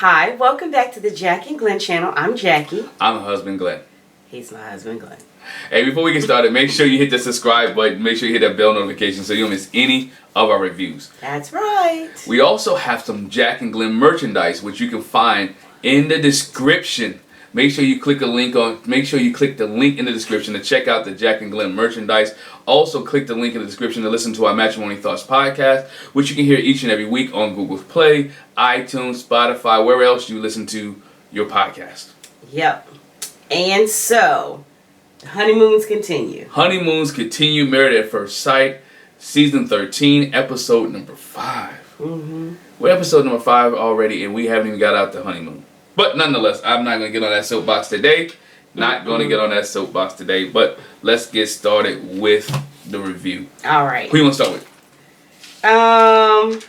Hi, welcome back to the Jac and Glen channel. I'm Jackie. I'm her husband, Glenn. He's my husband, Glenn. Hey, before we get started, make sure you hit the subscribe button. Make sure you hit that bell notification so you don't miss any of our reviews. That's right. We also have some Jac and Glen merchandise, which you can find in the description. Make sure you click the link in the description to check out the Jac and Glen merchandise. Also, click the link in the description to listen to our Matrimony Thoughts podcast, which you can hear each and every week on Google Play, iTunes, Spotify, wherever else you listen to your podcast. Yep. And so, honeymoons continue. Honeymoons continue. Married at First Sight, season 13, episode number 5. Mm-hmm. We're episode number 5 already, and we haven't even got out the honeymoon. But nonetheless, I'm not going to get on that soapbox today. But let's get started with the review. All right. Who you want to start with?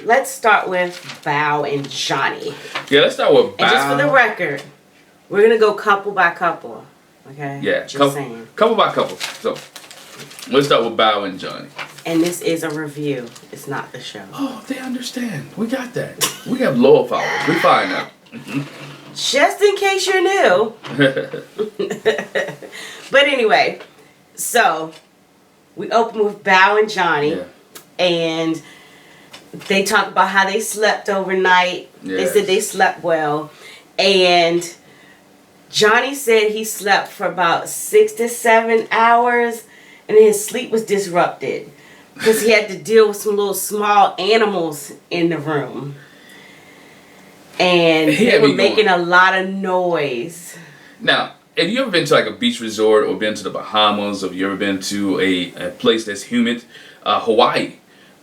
Let's start with Bao and Johnny. Yeah, let's start with Bao. And just for the record, we're going to go couple by couple. Okay? Yeah, just saying. Couple by couple. So, let's start with Bao and Johnny. And this is a review. It's not the show. Oh, they understand. We got that. We have loyal followers. We fine now. Just in case you're new. But anyway, so we open with Bao and Johnny. Yeah. And they talk about how they slept overnight. Yes. They said they slept well. And Johnny said he slept for about 6 to 7 hours. And his sleep was disrupted because he had to deal with some little small animals in the room. And they were making a lot of noise. Now, have you ever been to like a beach resort or been to the Bahamas, or have you ever been to a place that's humid? Hawaii,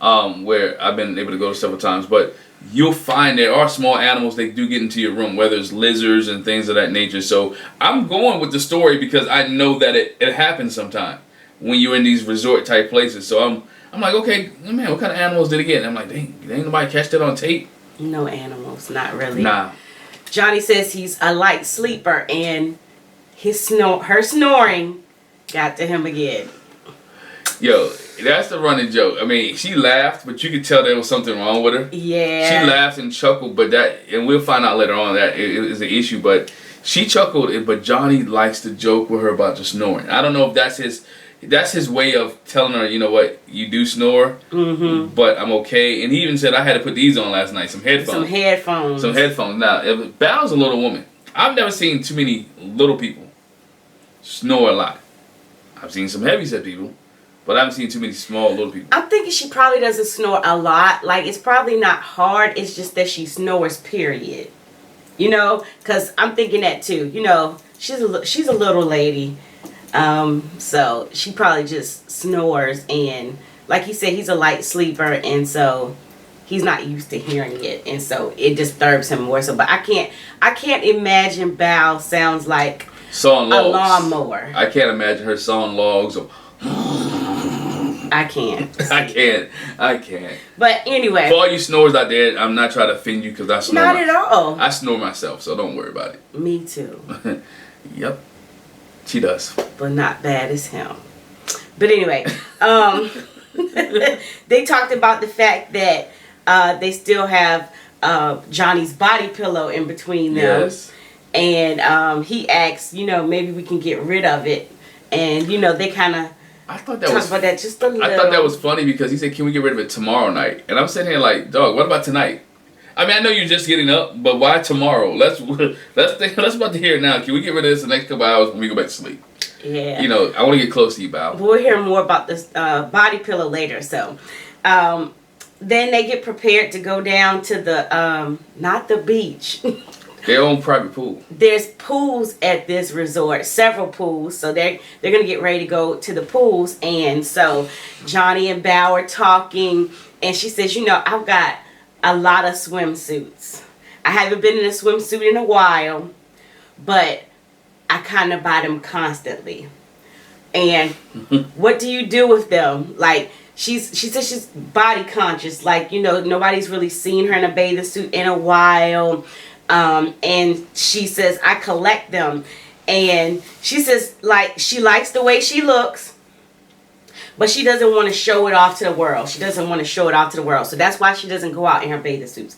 where I've been able to go several times. But you'll find there are small animals that do get into your room, whether it's lizards and things of that nature. So I'm going with the story because I know that it happens sometime when you're in these resort type places. So I'm like, okay, man, what kind of animals did it get? And I'm like, dang, ain't nobody catch that on tape? No animals, not really. Nah. Johnny says he's a light sleeper, and her snoring got to him again. Yo, that's the running joke. I mean, she laughed, but you could tell there was something wrong with her. Yeah. She laughed and chuckled, and we'll find out later on that it is an issue, but she chuckled, but Johnny likes to joke with her about the snoring. I don't know if that's his way of telling her, you know what, you do snore, but I'm okay. And he even said I had to put these on last night, some headphones. Now, if Bao's a little woman, I've never seen too many little people snore a lot. I've seen some heavyset people, but I haven't seen too many small little people. I'm thinking she probably doesn't snore a lot. Like, it's probably not hard. It's just that she snores, period. You know, because I'm thinking that too. You know, she's a little lady. So she probably just snores, and like he said, he's a light sleeper, and so he's not used to hearing it, and so it disturbs him more so. But I can't imagine Bao sounds like sawing a logs. lawnmower. I can't imagine her sawing logs. I can't. I can't. But anyway, for all you snores out there, I'm not trying to offend you because I snore. Not at all. I snore myself, so don't worry about it. Me too. Yep. She does. But not bad as him. But anyway, they talked about the fact that they still have Johnny's body pillow in between them. Yes. And he asked, you know, maybe we can get rid of it. And, you know, they kind of talked about that just a little. I thought that was funny because he said, can we get rid of it tomorrow night? And I'm sitting here like, dog, what about tonight? I mean, I know you're just getting up, but why tomorrow? Let's about to hear it now. Can we get rid of this the next couple hours when we go back to sleep? Yeah. You know, I want to get close to you, Bao. We'll hear more about this body pillow later. So, then they get prepared to go down to the, not the beach. Their own private pool. There's pools at this resort, several pools. So they're going to get ready to go to the pools. And so Johnny and Bao are talking. And she says, you know, I've got a lot of swimsuits. I haven't been in a swimsuit in a while, but I kind of buy them constantly. And what do you do with them? Like, she says she's body conscious. Like, you know, nobody's really seen her in a bathing suit in a while. And she says, I collect them. And she says, like, she likes the way she looks, but she doesn't want to show it off to the world. So that's why she doesn't go out in her bathing suits.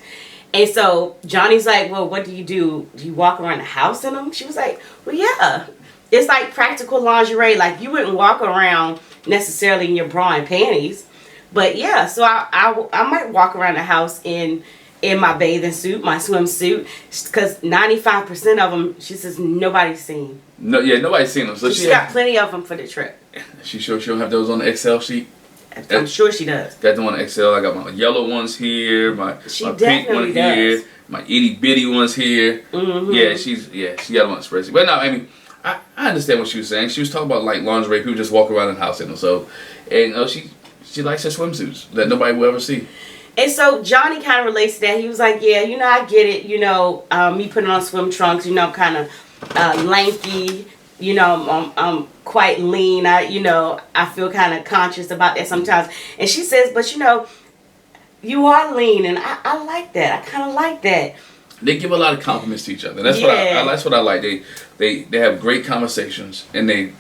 And so Johnny's like, well, what do? Do you walk around the house in them? She was like, well, yeah. It's like practical lingerie. Like, you wouldn't walk around necessarily in your bra and panties. But yeah, so I might walk around the house in my bathing suit, my swimsuit, because 95% of them, she says, nobody's seen. No, yeah, nobody's seen them. So she's got plenty of them for the trip. She sure she'll have those on the Excel sheet? I'm sure she does. Got them on the Excel. I got my yellow ones here, my pink one here, my itty bitty ones here. Mm-hmm. Yeah, she got them on the spreadsheet. But no, I mean, I understand what she was saying. She was talking about like lingerie, people just walk around in the house in them. So, and she likes her swimsuits that nobody will ever see. And so Johnny kind of relates to that. He was like, yeah, I get it. Me putting on swim trunks, kind of lanky. I'm quite lean. I feel kind of conscious about that sometimes. And she says, but you are lean, and I like that. I kind of like that. They give a lot of compliments to each other. That's what I like. They have great conversations, and they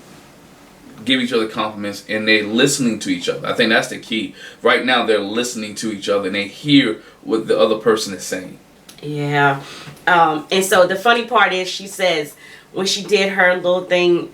give each other compliments, and they're listening to each other. I think that's the key. Right now, they're listening to each other, and they hear what the other person is saying. Yeah. And so the funny part is, she says, when she did her little thing,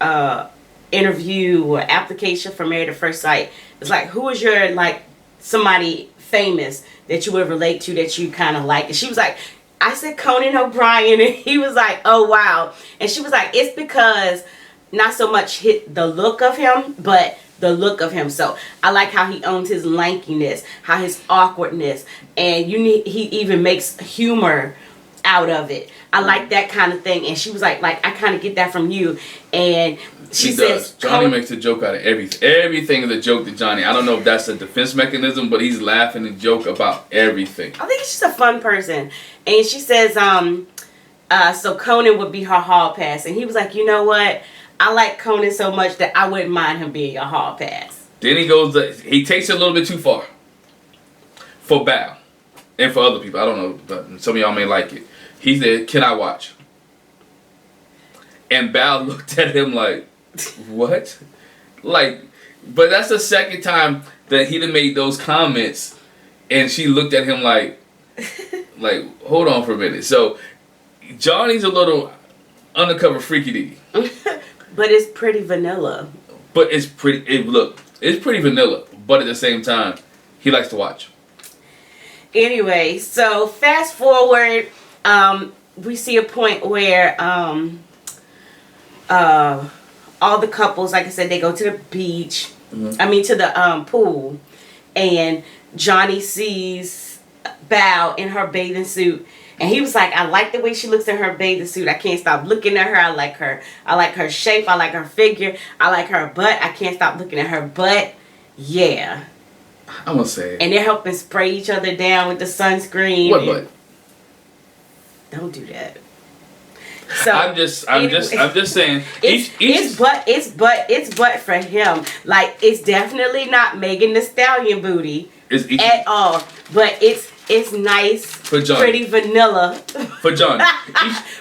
interview or application for Married at First Sight, it's like, who is your, like, somebody famous that you would relate to that you kind of like? And she was like, I said Conan O'Brien, and he was like, oh, wow. And she was like, it's because not so much the look of him, but the look of him. So I like how he owns his lankiness, how his awkwardness, and he even makes humor out of it. I like that kind of thing. And she was like I kind of get that from you. And she says Johnny makes a joke out of everything. Everything is a joke to Johnny. I don't know if that's a defense mechanism, but he's laughing and joke about everything. I think he's just a fun person. And she says, so Conan would be her hall pass. And he was like, you know what? I like Conan so much that I wouldn't mind him being a hall pass. Then he takes it a little bit too far. For Bao. And for other people. I don't know, but some of y'all may like it. He said, can I watch? And Bao looked at him like, what? Like, but that's the second time that he done made those comments, and she looked at him like, hold on for a minute. So, Johnny's a little undercover freaky. But it's pretty vanilla. But it's pretty, it's pretty vanilla. But at the same time, he likes to watch. Anyway, so fast forward, we see a point where all the couples, like I said, they go to the beach. Mm-hmm. I mean, to the pool, and Johnny sees Bao in her bathing suit, and he was like, "I like the way she looks in her bathing suit. I can't stop looking at her. I like her shape. I like her figure. I like her butt. I can't stop looking at her butt." Yeah. I'm gonna say it. And they're helping spray each other down with the sunscreen. What butt? Don't do that. So I'm just saying. It's butt for him. Like, it's definitely not Megan Thee Stallion booty at all. But it's nice, for Johnny. Pretty vanilla. For Johnny.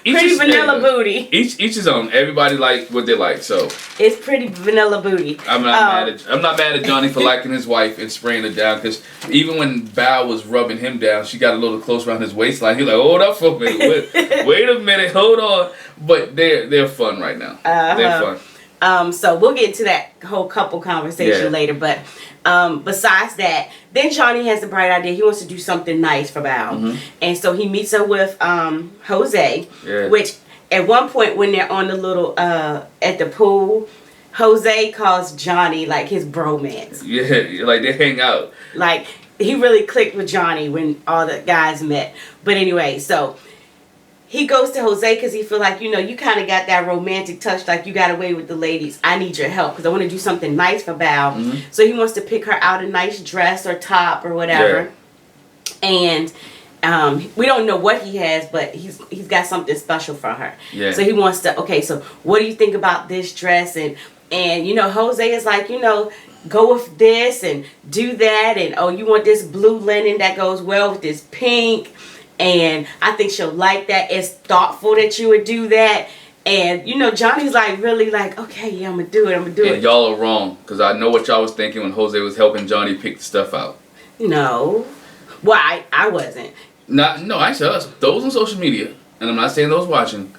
Pretty vanilla booty. Each is on. Everybody like what they like, so. It's pretty vanilla booty. I'm not mad at Johnny for liking his wife and spraying her down, because even when Bao was rubbing him down, she got a little close around his waistline. He's like, hold up for a minute. Wait a minute, hold on. But they're fun right now. They're fun. So we'll get into that whole couple conversation later, but besides that, then Johnny has the bright idea. He wants to do something nice for Bao. Mm-hmm. And so he meets up with Jose, which at one point when they're on the little, at the pool, Jose calls Johnny like his bromance. Yeah, like they hang out. Like, he really clicked with Johnny when all the guys met. But anyway, so he goes to Jose because he feel like, you kind of got that romantic touch, like you got away with the ladies. I need your help because I want to do something nice for Bao. Mm-hmm. So he wants to pick her out a nice dress or top or whatever. Yeah. And we don't know what he has, but he's got something special for her. Yeah. So he wants to, okay, so what do you think about this dress? And Jose is like, go with this and do that. And, oh, you want this blue linen that goes well with this pink. And I think she'll like that. It's thoughtful that you would do that. And, Johnny's like, really like, okay, yeah, I'm going to do it. And y'all are wrong, because I know what y'all was thinking when Jose was helping Johnny pick the stuff out. No. Well, I wasn't. No, actually us. Those on social media, and I'm not saying those watching,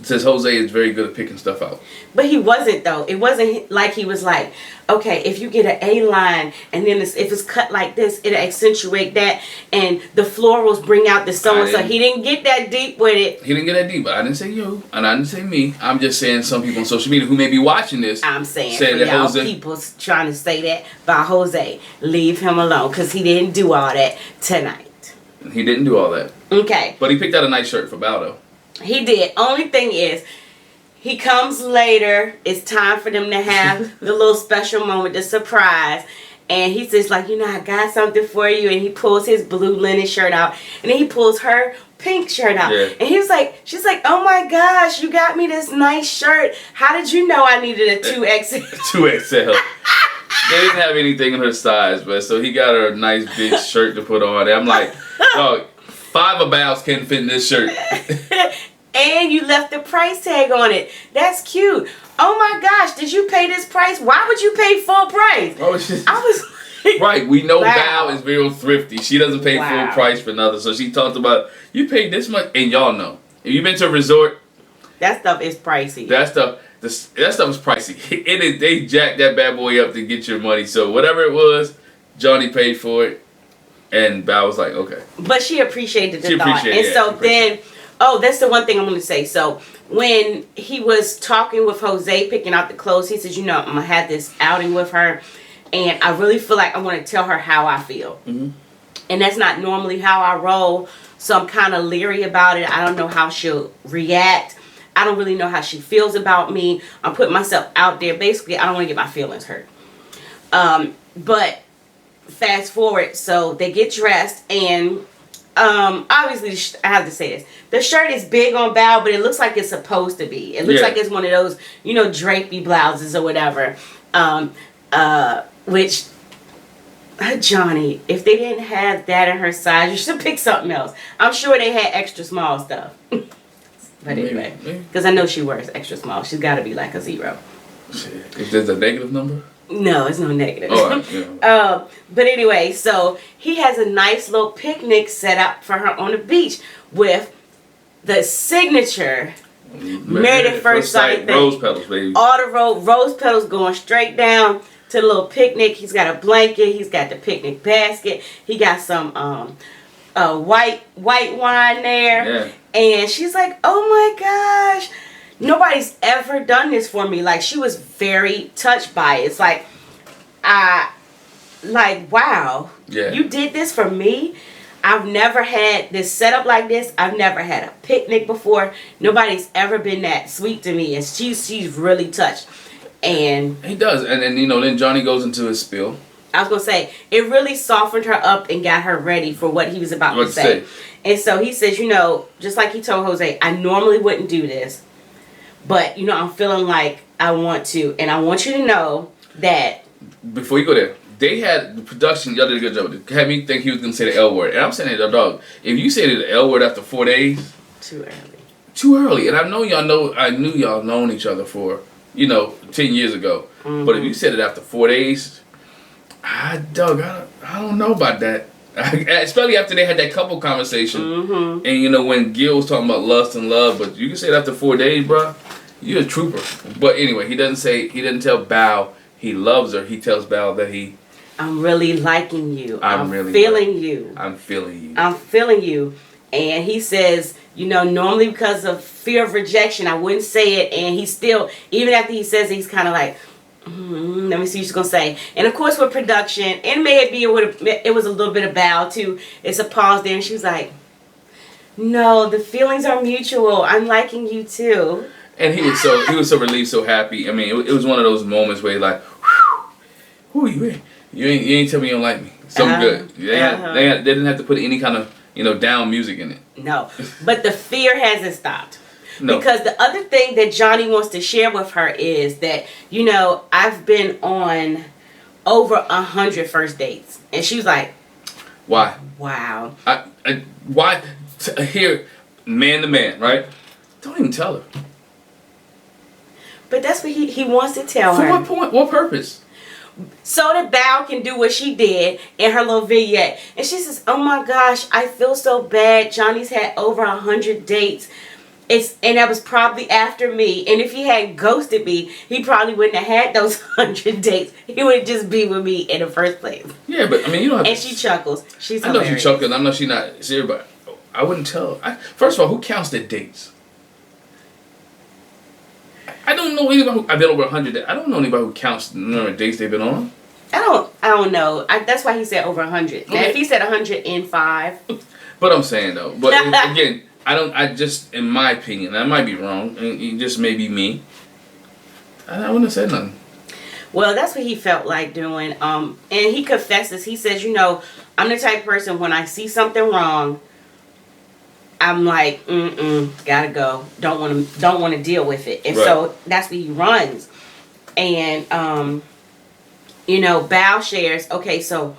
says Jose is very good at picking stuff out. But he wasn't though. It wasn't like he was like, okay, if you get an A line and then if it's cut like this, it'll accentuate that, and the florals bring out the so and so. He didn't get that deep with it. He didn't get that deep, but I didn't say you, and I didn't say me. I'm just saying some people on social media who may be watching this. I'm saying for that y'all Jose, people's trying to say that by Jose, leave him alone because he didn't do all that tonight. He didn't do all that. Okay. But he picked out a nice shirt for Bao though. He did. Only thing is, he comes later. It's time for them to have the little special moment, the surprise. And he says, like, you know, I got something for you. And he pulls his blue linen shirt out. And then he pulls her pink shirt out. Yeah. And he was like, she's like, oh my gosh, you got me this nice shirt. How did you know I needed a 2XL? 2XL. They didn't have anything in her size, but so he got her a nice big shirt to put on. And I'm like, dog, 5 of Bao's can't fit in this shirt. And you left the price tag on it. That's cute. Oh my gosh, did you pay this price? Why would you pay full price? Oh, shit. I was like, right, we know wow. Bao is very thrifty. She doesn't pay full price for nothing. So she talked about, you paid this much, and y'all know. If you've been to a resort, that stuff is pricey. That stuff is pricey. It is, they jacked that bad boy up to get your money. So whatever it was, Johnny paid for it, and Bao was like, okay. But she appreciated the thought. And so then, oh, that's the one thing I'm going to say. So when he was talking with Jose, picking out the clothes, he says, you know, I'm going to have this outing with her, and I really feel like I want to tell her how I feel. Mm-hmm. And that's not normally how I roll, so I'm kind of leery about it. I don't know how she'll react. I don't really know how she feels about me. I'm putting myself out there. Basically, I don't want to get my feelings hurt. But fast forward, so they get dressed, and obviously I have to say this, the shirt is big on Bao, but it looks like it's supposed to be. It looks like it's one of those, you know, drapey blouses or whatever, which Johnny, if they didn't have that in her size, you should pick something else. I'm sure they had extra small stuff. But anyway, because I know she wears extra small, she's got to be like a 0. If there's a negative number? No, it's no negative. All right, yeah. But anyway, so he has a nice little picnic set up for her on the beach with the signature Married at First Sight thing. Rose petals, baby. All the rose petals going straight down to the little picnic. He's got a blanket. He's got the picnic basket. He got some white wine there. Yeah. And she's like, oh my gosh. Nobody's ever done this for me. Like, she was very touched by it. It's like, wow. Yeah. You did this for me? I've never had this setup like this. I've never had a picnic before. Nobody's ever been that sweet to me. And she's really touched. And he does. And then, you know, then Johnny goes into his spiel. I was going to say, it really softened her up and got her ready for what he was about to say. And so he says, you know, just like he told Jose, I normally wouldn't do this. But, you know, I'm feeling like I want to. And I want you to know that. Before you go there, they had the production, y'all did a good job. They had me think he was going to say the L word. And I'm saying, hey, dog, if you say the L word after 4 days. Too early. Too early. And I knew y'all known each other for, you know, 10 years ago. Mm-hmm. But if you said it after 4 days, I don't know about that. Especially after they had that couple conversation. Mm-hmm. And, you know, when Gil was talking about lust and love. But you can say it after 4 days, bro. You're a trooper. But anyway, he doesn't tell Bao he loves her. He tells Bao that I'm really liking you. I'm feeling you. I'm feeling you. I'm feeling you. And he says, you know, normally because of fear of rejection, I wouldn't say it. And he's still, even after he says it, he's kind of like, let me see what she's going to say. And of course with production, and maybe it was a little bit of Bao too. It's a pause there. And she was like, no, the feelings are mutual. I'm liking you too. And he was so relieved, so happy. I mean, it was one of those moments where he's like, who you in? You ain't tell me you don't like me. So good. They didn't have to put any kind of, you know, down music in it. No. But the fear hasn't stopped. No. Because the other thing that Johnny wants to share with her is that, you know, I've been on over 100 first dates. And she was like, why? Wow. Why? Here, man to man, right? Don't even tell her. But that's what he wants to tell her. For what point? What purpose? so that Bao can do what she did in her little vignette. And she says, oh my gosh, I feel so bad. Johnny's had over 100 dates. And that was probably after me. And if he had ghosted me, he probably wouldn't have had those 100 dates. He would just be with me in the first place. Yeah, but I mean, you don't have and she chuckles. She's I know hilarious. she chuckles. I know she's not serious, but I wouldn't tell. First of all, who counts the dates? I don't know anybody who, I've been over 100 dates. I don't know anybody who counts the number of dates they've been on. I don't know. That's why he said over 100. Now, Okay. if he said 105. But I'm saying, though. But again, I just, in my opinion, I might be wrong, and it just may be me. I wouldn't have said nothing. Well, that's what he felt like doing. And he confesses. He says, you know, I'm the type of person, when I see something wrong, I'm like, gotta go. Don't want to deal with it. And so that's what he runs. And you know, Bao shares, okay, so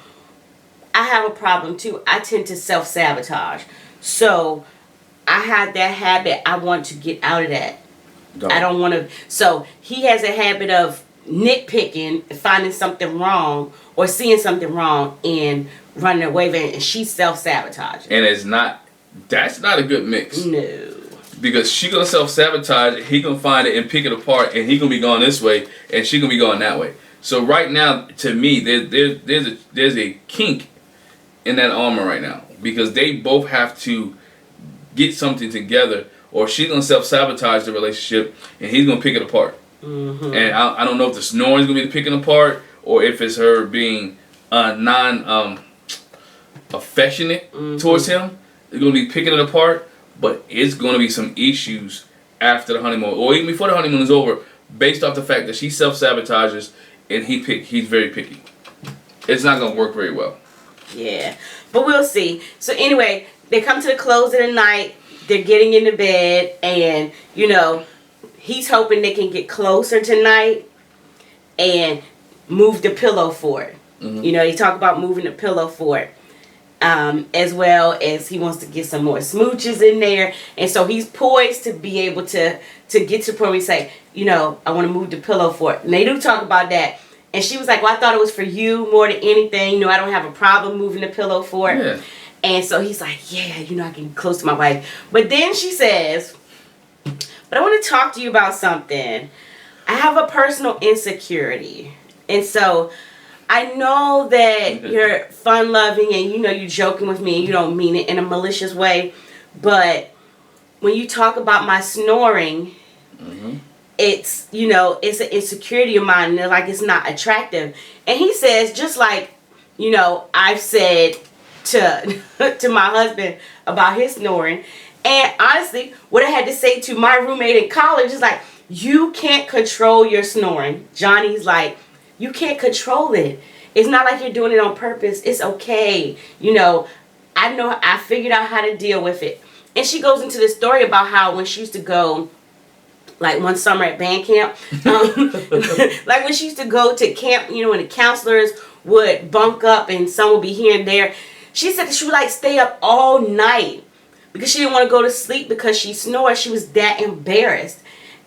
I have a problem too. I tend to self-sabotage. So I have that habit. I want to get out of that. I don't want to. So he has a habit of nitpicking, finding something wrong or seeing something wrong and running away with it. And she's self-sabotaging. And that's not a good mix. No. Because she gonna self-sabotage, he gonna find it and pick it apart, and he gonna be going this way, and she gonna be going that way. So right now, to me, there's a kink in that armor right now, because they both have to get something together, or she's gonna self-sabotage the relationship, and he's gonna pick it apart. Mm-hmm. And I don't know if the snoring is gonna be the picking apart, or if it's her being affectionate towards him. It's gonna be picking it apart, but it's gonna be some issues after the honeymoon, or even before the honeymoon is over, based off the fact that she self-sabotages and he's very picky. It's not gonna work very well. Yeah, but we'll see. So anyway, they come to the close of the night. They're getting into bed, and you know, he's hoping they can get closer tonight and move the pillow for it. Mm-hmm. You know, they talk about moving the pillow for it. As well as he wants to get some more smooches in there, and so he's poised to be able to get to the point where he say, you know, I want to move the pillow for it. And they do talk about that, and she was like, well, I thought it was for you more than anything. You know, I don't have a problem moving the pillow for it. Yeah. And so he's like, yeah, you know, I can get close to my wife. But then she says, but I want to talk to you about something. I have a personal insecurity, and so I know that you're fun-loving and, you know, you're joking with me and you don't mean it in a malicious way. But when you talk about my snoring, it's, you know, it's an insecurity of mine. And like, it's not attractive. And he says, just like, you know, I've said to my husband about his snoring. And honestly, what I had to say to my roommate in college is like, you can't control your snoring. Johnny's like, you can't control it. It's not like you're doing it on purpose. It's okay. You know I figured out how to deal with it. And she goes into the story about how when she used to go, like one summer at band camp, like when she used to go to camp, you know, when the counselors would bunk up and some would be here and there. She said that she would like stay up all night because she didn't want to go to sleep because she snored. She was that embarrassed.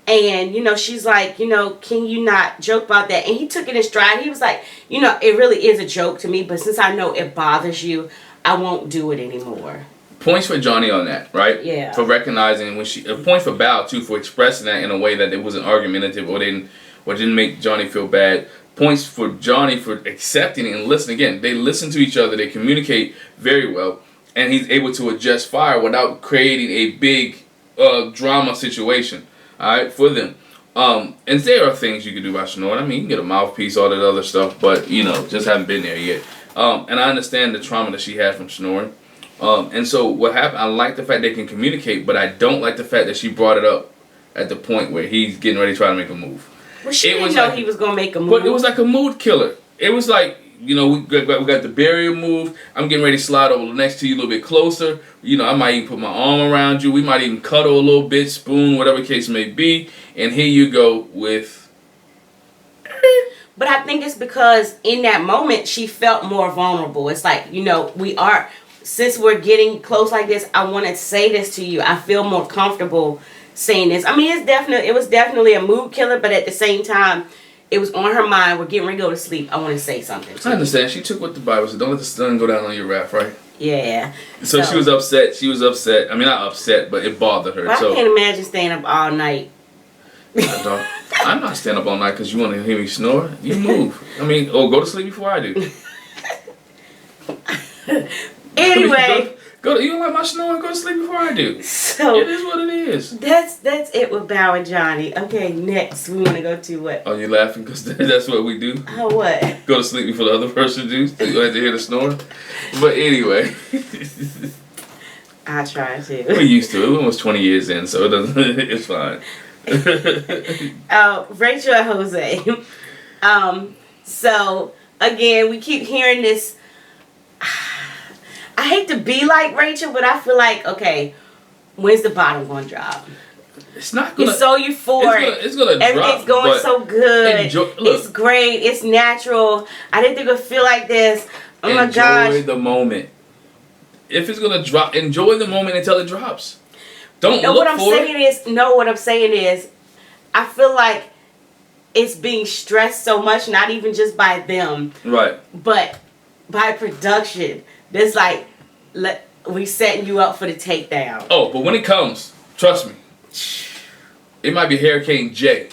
And, you know, she's like, you know, can you not joke about that? And he took it in stride. He was like, you know, it really is a joke to me, but since I know it bothers you, I won't do it anymore. Points for Johnny on that, right? Yeah. For recognizing points for Bao too, for expressing that in a way that it wasn't argumentative or didn't make Johnny feel bad. Points for Johnny for accepting it and listening. Again, they listen to each other, they communicate very well, and he's able to adjust fire without creating a big drama situation. All right, for them. And there are things you can do by snoring. I mean, you can get a mouthpiece, all that other stuff, but, you know, just haven't been there yet. And I understand the trauma that she had from snoring. And so what happened, I like the fact they can communicate, but I don't like the fact that she brought it up at the point where he's getting ready to try to make a move. Well, she didn't know he was going to make a move. But it was like a mood killer. It was like, you know, we got the barrier move. I'm getting ready to slide over next to you a little bit closer. You know, I might even put my arm around you. We might even cuddle a little bit, spoon, whatever the case may be. And here you go with... But I think it's because in that moment, she felt more vulnerable. It's like, you know, since we're getting close like this, I want to say this to you. I feel more comfortable saying this. I mean, it was definitely a mood killer, but at the same time, it was on her mind. We're getting ready to go to sleep. I want to say something. I understand. She took what the Bible said. Don't let the sun go down on your wrath, right? Yeah. So she was upset. She was upset. I mean, not upset, but it bothered her. But I can't imagine staying up all night. I'm not staying up all night because you want to hear me snore. You move. I mean, go to sleep before I do. Anyway. You don't like my snoring? Go to sleep before I do. So it is what it is. That's it with Bao and Johnny. Okay, next we want to go to what? Oh, you laughing because that's what we do? Oh, what? Go to sleep before the other person do. So you don't have to hear the snoring. But anyway. I try to. We're used to it. We're almost 20 years in, so it doesn't. It's fine. Rachel and Jose. So again, we keep hearing this. I hate to be like Rachel, but I feel like, okay, when's the bottom going to drop? It's not going to. You're so euphoric. It's going to drop. Everything's going so good. Look, it's great. It's natural. I didn't think it would feel like this. Oh my gosh. Enjoy the moment. If it's going to drop, enjoy the moment until it drops. Don't look for it. What I'm saying is, I feel like it's being stressed so much, not even just by them. Right. But by production. There's like, we setting you up for the takedown. Oh, but when it comes, trust me, it might be Hurricane J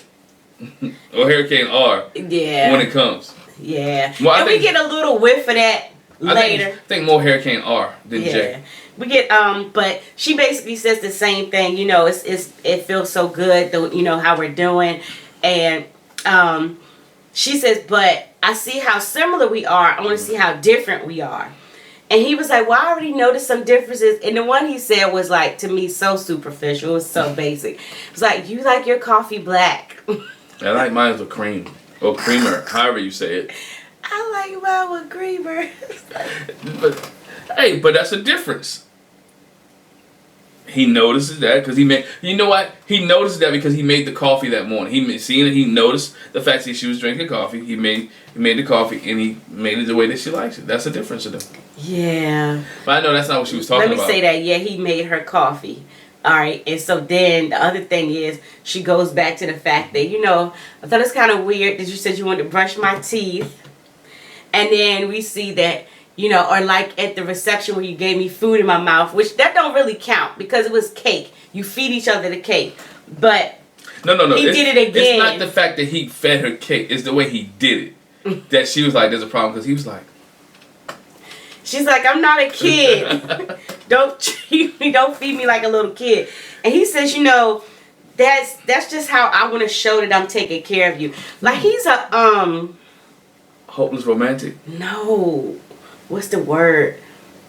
or Hurricane R. Yeah. When it comes. Yeah. Well, and we get a little whiff of that later. I think more Hurricane R than J. We get but she basically says the same thing. You know, it feels so good. You know how we're doing, and she says, but I see how similar we are. I want to see how different we are. And he was like, well, I already noticed some differences. And the one he said was like, to me, so superficial. It was so basic. It was like, you like your coffee black. I like mine with cream. Or creamer, however you say it. I like mine with creamer. But that's a difference. He notices that because he made. You know what? He noticed that because he made the coffee that morning. He noticed the fact that she was drinking coffee. He made the coffee and he made it the way that she likes it. That's the difference to them. Yeah. But I know that's not what she was talking about. Let me say that. Yeah, he made her coffee. All right. And so then the other thing is she goes back to the fact that, you know, I thought it's kind of weird that you said you wanted to brush my teeth. And then we see that, you know, or like at the reception where you gave me food in my mouth, which that don't really count because it was cake. You feed each other the cake. But no. He did it again. It's not the fact that he fed her cake. It's the way he did it. That she was like, there's a problem because he was like. She's like, I'm not a kid. Don't treat me, don't feed me like a little kid. And he says, you know, that's just how I want to show that I'm taking care of you. Like he's a hopeless romantic. No. What's the word?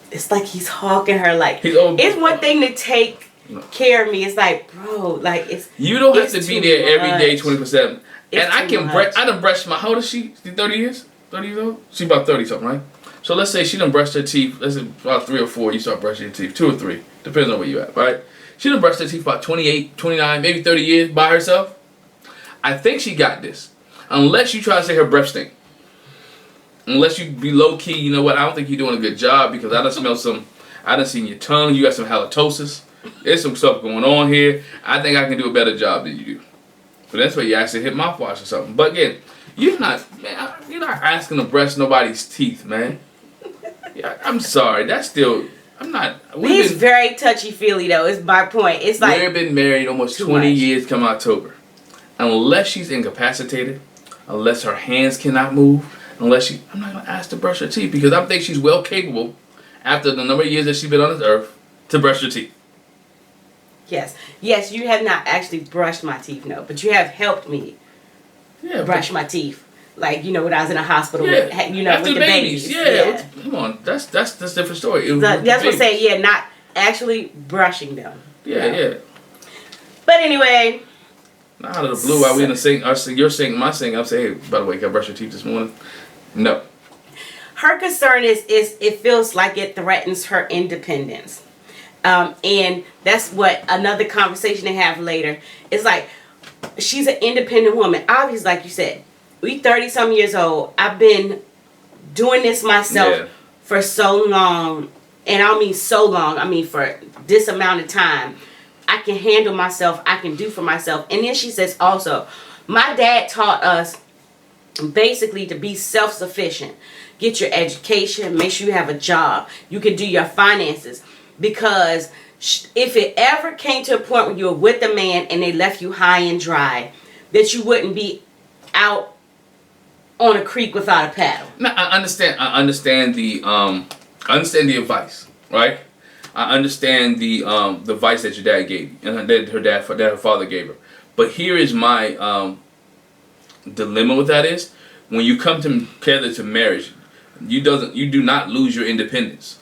It's like he's hawking her like it's one thing to take care of me. It's like, bro, like it's you don't have to be there every day 24/7. And I done brushed my how old is she? 30 years? 30 years old? She's about 30 something, right? So let's say she done brushed her teeth. Let's say about 3 or 4 you start brushing your teeth. 2 or 3. Depends on where you at, right? She done brushed her teeth about 28, 29, maybe 30 years by herself. I think she got this. Unless you try to say her breath stink. Unless you be low key, you know what? I don't think you're doing a good job because I done seen your tongue. You got some halitosis. There's some stuff going on here. I think I can do a better job than you do. But that's why you actually hit mouthwash or something. But again, you're not asking to brush nobody's teeth, man. Yeah, I'm sorry. That's still, I'm not. He's very touchy-feely though, is my point. It's like. We've been married almost 20 years come October. Unless she's incapacitated, unless her hands cannot move, I'm not going to ask to brush her teeth because I think she's well capable after the number of years that she's been on this earth to brush her teeth. Yes, you have not actually brushed my teeth, no, but you have helped me brush my teeth. Like, you know, when I was in a hospital, with, you know, after with the babies. Yeah. Come on, that's a different story. That's what I'm saying, yeah, not actually brushing them. Yeah. But anyway. Now out of the blue, while we in the sink, you're singing, my singing, I'm saying, hey, by the way, can I brush your teeth this morning? No. Her concern is it feels like it threatens her independence. And that's what another conversation they have later. It's like, she's an independent woman. Obviously, like you said, we 30-some years old. I've been doing this myself for so long. And I don't mean so long. I mean for this amount of time. I can handle myself. I can do for myself. And then she says also, my dad taught us basically to be self-sufficient. Get your education, make sure you have a job. You can do your finances. Because if it ever came to a point where you were with a man and they left you high and dry, that you wouldn't be out on a creek without a paddle. No, I understand the advice, right? I understand the advice that your dad gave you, and that her father gave her. But here is my dilemma with that is, when you come together to marriage, you do not lose your independence.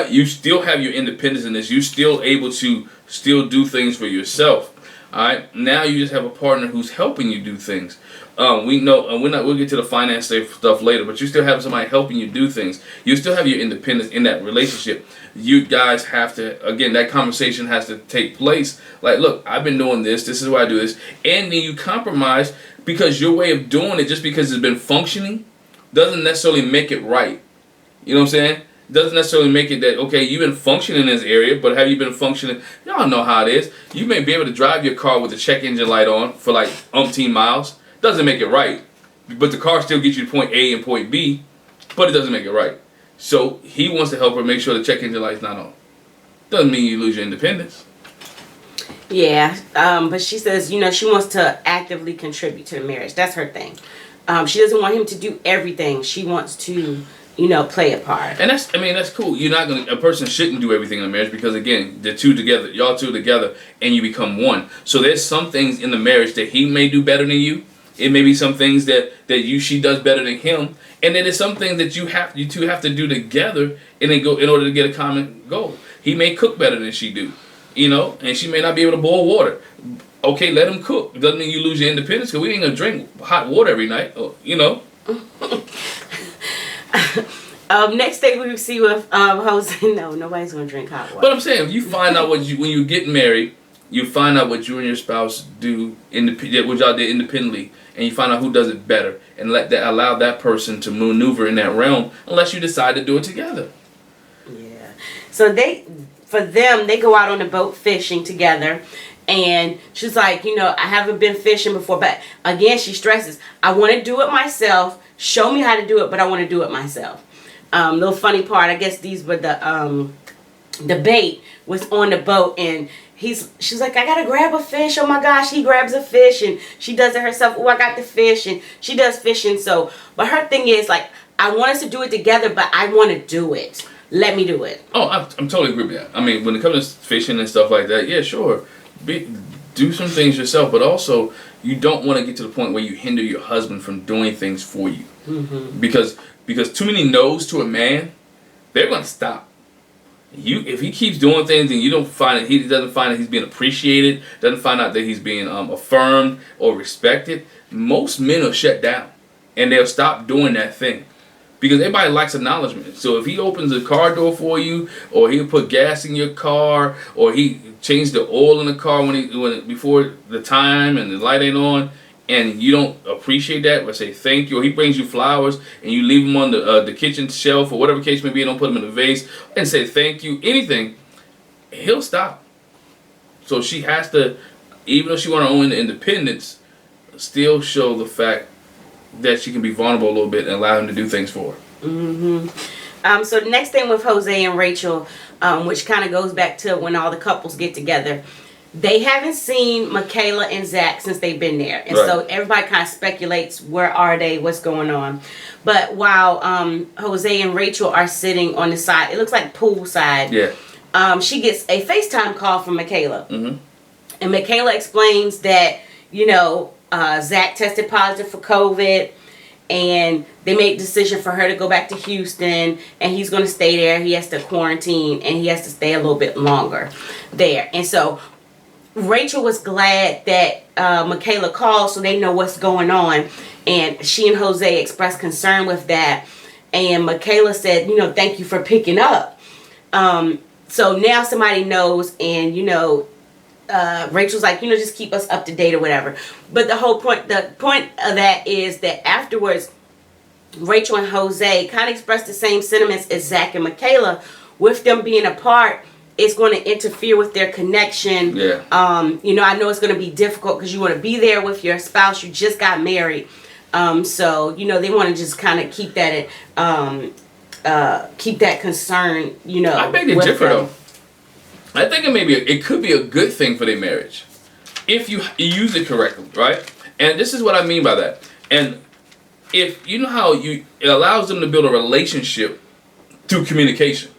You still have your independence in this. You're still able to still do things for yourself. All right. Now you just have a partner who's helping you do things. We know we'll get to the finance stuff later, but you still have somebody helping you do things. You still have your independence in that relationship. You guys have to, again, that conversation has to take place. Like, look, I've been doing this. This is why I do this, and then you compromise, because your way of doing it, just because it's been functioning, doesn't necessarily make it right. You know what I'm saying? Doesn't necessarily make it that, okay, you've been functioning in this area, but have you been functioning? Y'all know how it is. You may be able to drive your car with the check engine light on for like umpteen miles. Doesn't make it right. But the car still gets you to point A and point B, but it doesn't make it right. So he wants to help her make sure the check engine light's not on. Doesn't mean you lose your independence. Yeah, but she says, you know, she wants to actively contribute to the marriage. That's her thing. She doesn't want him to do everything. She wants to, you know, play a part. And that's cool. A person shouldn't do everything in a marriage, because again, y'all two together, and you become one. So there's some things in the marriage that he may do better than you. It may be some things that she does better than him. And then there's some things that you two have to do together and then go in order to get a common goal. He may cook better than she do, you know, and she may not be able to boil water. Okay, let him cook. It doesn't mean you lose your independence, because we ain't gonna drink hot water every night, you know. Next thing we see with Jose, no, nobody's gonna drink hot water. But I'm saying, if you find out when you get married, you find out what you and your spouse do, what y'all did independently, and you find out who does it better, and allow that person to maneuver in that realm, unless you decide to do it together. Yeah. So they go out on the boat fishing together, and she's like, you know, I haven't been fishing before, but again, she stresses, I want to do it myself. Show me how to do it, but I want to do it myself. Little funny part, I guess these were the bait was on the boat, and she's like, I gotta grab a fish. Oh my gosh, he grabs a fish, and she does it herself. Oh, I got the fish, and she does fishing. So, but her thing is like, I want us to do it together, but I want to do it. Let me do it. Oh, I'm totally agree with that. I mean, when it comes to fishing and stuff like that, yeah, sure, do some things yourself, but also you don't want to get to the point where you hinder your husband from doing things for you, because too many no's to a man, they're gonna stop. If he keeps doing things and you don't find it, he doesn't find that he's being appreciated, doesn't find out that he's being affirmed or respected, most men will shut down and they'll stop doing that thing, because everybody likes acknowledgement. So if he opens the car door for you, or he'll put gas in your car, or he changed the oil in the car before the time and the light ain't on, and you don't appreciate that, or say thank you, or he brings you flowers and you leave them on the kitchen shelf or whatever case may be, and don't put them in a vase and say thank you, anything, he'll stop. So she has to, even though she wants her own independence, still show the fact that she can be vulnerable a little bit and allow him to do things for her. So the next thing with Jose and Rachel, which kind of goes back to when all the couples get together, they haven't seen Michaela and Zach since they've been there. And so everybody kind of speculates, where are they, what's going on. But while Jose and Rachel are sitting on the side, it looks like poolside, she gets a FaceTime call from Michaela. And Michaela explains that, you know, Zach tested positive for COVID, and they made a decision for her to go back to Houston, and he's going to stay there. He has to quarantine, and he has to stay a little bit longer there. And so Rachel was glad that Michaela called, so they know what's going on. And she and Jose expressed concern with that. And Michaela said, you know, thank you for picking up. So now somebody knows, and, you know, Rachel's like, you know, just keep us up to date or whatever. But the point of that is that afterwards, Rachel and Jose kind of expressed the same sentiments as Zach and Michaela. With them being apart, it's going to interfere with their connection. You know, I know it's going to be difficult because you want to be there with your spouse. You just got married. So they want to just kind of keep that keep that concern. I beg to differ though. I think it could be a good thing for their marriage if you use it correctly, right? And this is what I mean by that. And if you know how it allows them to build a relationship through communication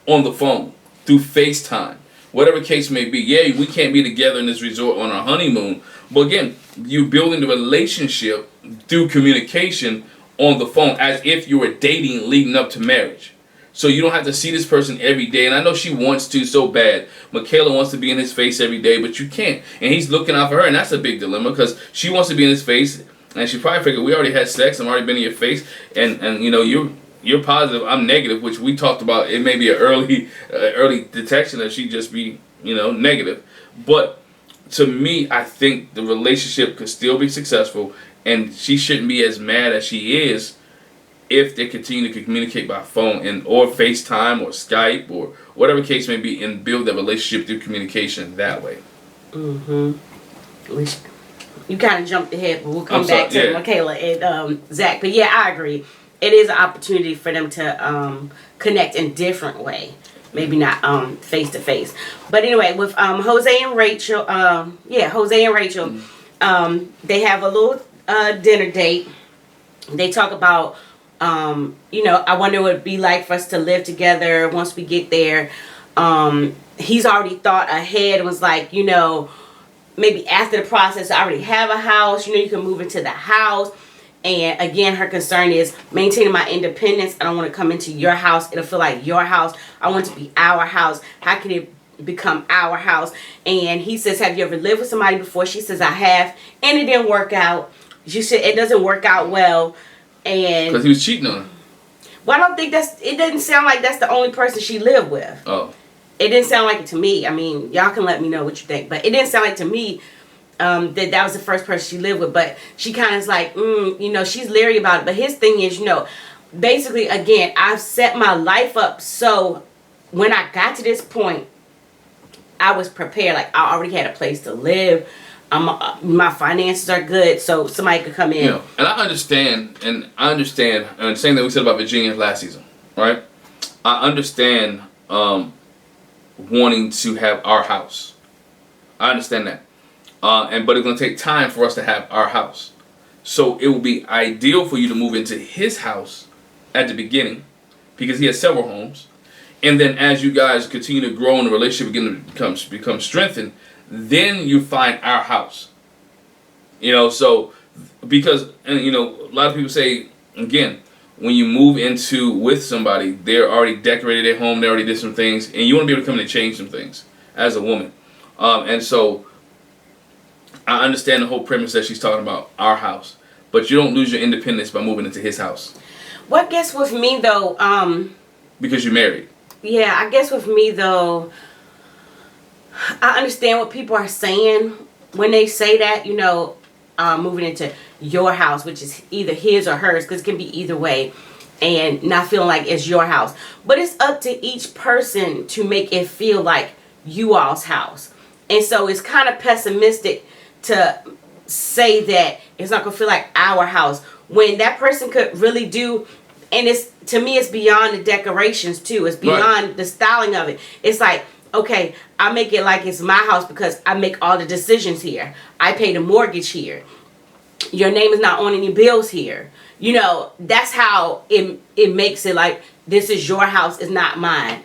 on the phone, through FaceTime, whatever case may be. Yeah, we can't be together in this resort on our honeymoon, but again, you building the relationship through communication on the phone as if you were dating leading up to marriage. So you don't have to see this person every day. And I know she wants to so bad. Michaela wants to be in his face every day, but you can't. And he's looking out for her, and that's a big dilemma because she wants to be in his face, and she probably figured we already had sex. I'm already been in your face, and you're positive, I'm negative, which we talked about. It may be an early detection that she just be negative. But to me, I think the relationship could still be successful, and she shouldn't be as mad as she is if they continue to communicate by phone or FaceTime or Skype or whatever case may be, and build that relationship through communication that way. You kind of jumped ahead, but we'll come back to Michaela and Zach. But yeah, I agree. It is an opportunity for them to connect in a different way. Maybe not face to face. But anyway, with Jose and Rachel, they have a little dinner date. They talk about, I wonder what it'd be like for us to live together once we get there. He's already thought ahead and was like, maybe after the process, I already have a house. You can move into the house. And again, her concern is maintaining my independence. I don't want to come into your house. It'll feel like your house. I want it to be our house. How can it become our house? And he says, have you ever lived with somebody before? She says, I have. And it didn't work out. She said, it doesn't work out well. And because he was cheating on her. Well, I don't think it doesn't sound like that's the only person she lived with. Oh. It didn't sound like it to me. I mean, y'all can let me know what you think. But it didn't sound like to me that was the first person she lived with. But she kind of is like, she's leery about it. But his thing is, basically, again, I've set my life up so when I got to this point, I was prepared. Like, I already had a place to live. My finances are good, so somebody could come in. And I understand, and the same thing we said about Virginia last season, right? I understand wanting to have our house. I understand that. But it's going to take time for us to have our house. So it will be ideal for you to move into his house at the beginning because he has several homes. And then as you guys continue to grow and the relationship become strengthened, then you find our house. So because, and a lot of people say, again, when you move with somebody, they're already decorated their home, they already did some things, and you want to be able to come in and change some things as a woman. And so I understand the whole premise that she's talking about our house, but you don't lose your independence by moving into his house. Well, I guess with me though, because you're married. Yeah, I guess with me though, I understand what people are saying when they say that, moving into your house, which is either his or hers, because it can be either way, and not feeling like it's your house. But it's up to each person to make it feel like you all's house. And so it's kind of pessimistic to say that it's not going to feel like our house when that person could really do. And to me, it's beyond the decorations too. It's beyond the styling of it. It's like, okay, I make it like it's my house because I make all the decisions here. I pay the mortgage here. Your name is not on any bills here. That's how it makes it like this is your house, it's not mine.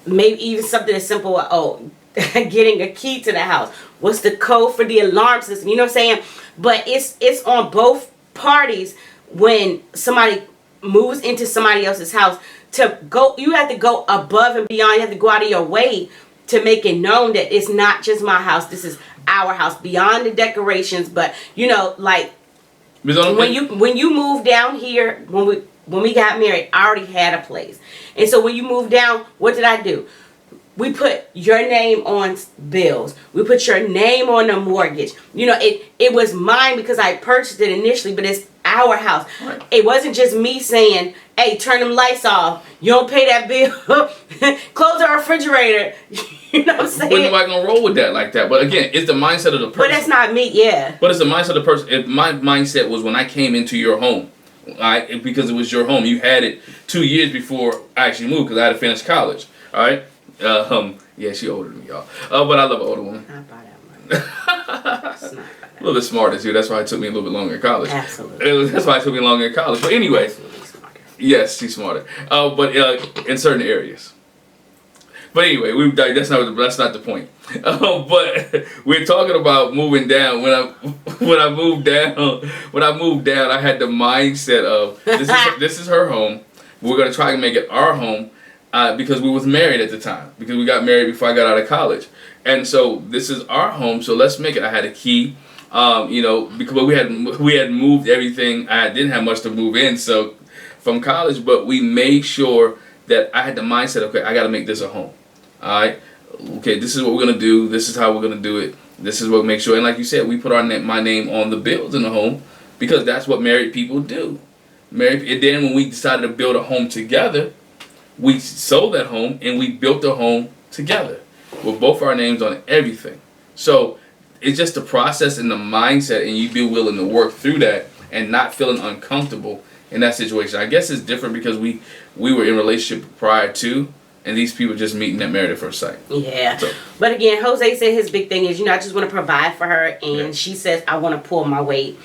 Maybe even something as simple, getting a key to the house. What's the code for the alarm system? You know what I'm saying? But it's on both parties when somebody moves into somebody else's house to go. You have to go above and beyond. You have to go out of your way to make it known that it's not just my house. This is our house beyond the decorations. But like when you move down here, when we got married, I already had a place. And so when you move down, what did I do? We put your name on bills. We put your name on the mortgage. It was mine because I purchased it initially, but it's our house. Right. It wasn't just me saying, hey, turn them lights off. You don't pay that bill. Close our refrigerator. You know what I'm saying? But nobody gonna roll with that like that. But again, it's the mindset of the person. But that's not me, yeah. But it's the mindset of the person. If my mindset was when I came into your home, because it was your home, you had it 2 years before I actually moved because I had to finish college. All right. Yeah, she older than me, y'all. But I love an older woman. Not by that much. It's not by that. A little bit smarter too. That's why it took me a little bit longer in college. Absolutely. That's why it took me longer in college. But anyway, yes, she's smarter. But in certain areas. But anyway, that's not the point. But we're talking about moving down. When I moved down, I had the mindset of this is her home. We're gonna try and make it our home because we was married at the time. Because we got married before I got out of college, and so this is our home. So let's make it. I had a key. Because we had moved everything. I didn't have much to move in, so from college, but we made sure that I had the mindset. Okay, I got to make this a home. All right. Okay, this is what we're gonna do. This is how we're gonna do it. This is what we make sure. And like you said, we put my name on the bills in the home because that's what married people do. And then when we decided to build a home together, we sold that home and we built a home together with both our names on everything. So it's just the process and the mindset, and you be willing to work through that and not feeling uncomfortable in that situation. I guess it's different because we were in a relationship prior to, and these people just meeting at married at first sight. Yeah. So, but again, Jose said his big thing is, I just want to provide for her, and yeah. she says, I want to pull my weight.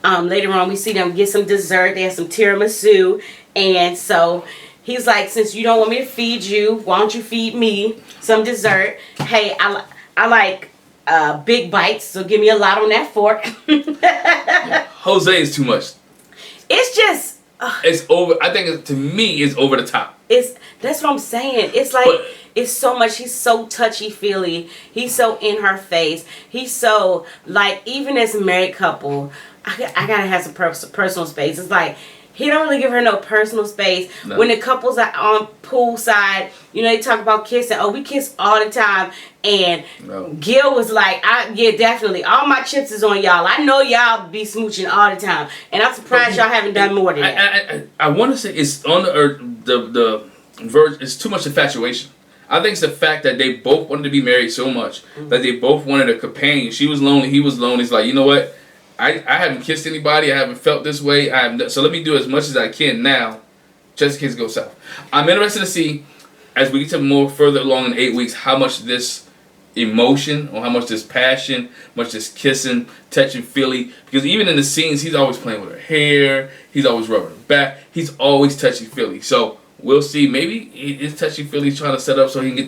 Later on, we see them get some dessert. They have some tiramisu, and so he's like, since you don't want me to feed you, why don't you feed me some dessert? Hey, I like big bites, so give me a lot on that fork. yeah. Jose is too much. It's just it's over. I think to me it's over the top. That's what I'm saying. It's like it's so much. He's so touchy feely. He's so in her face. He's so like, even as a married couple, I gotta have some personal space. It's like he don't really give her no personal space. No. When the couples are on poolside, they talk about kissing. Oh, we kiss all the time. And no. Gil was like, yeah, definitely. All my chips is on y'all. I know y'all be smooching all the time. And I'm surprised y'all haven't done more than that. I want to say it's on the verge. It's too much infatuation. I think it's the fact that they both wanted to be married so much that they both wanted a companion. She was lonely. He was lonely. It's like, you know what? I haven't kissed anybody. I haven't felt this way. So let me do as much as I can now, just in case it goes south. I'm interested to see, as we get to more further along in 8 weeks, how much this emotion or how much this passion, much this kissing, touching, feely. Because even in the scenes, he's always playing with her hair. He's always rubbing her back. He's always touchy feely. So we'll see. Maybe it's touchy feely trying to set up so he can get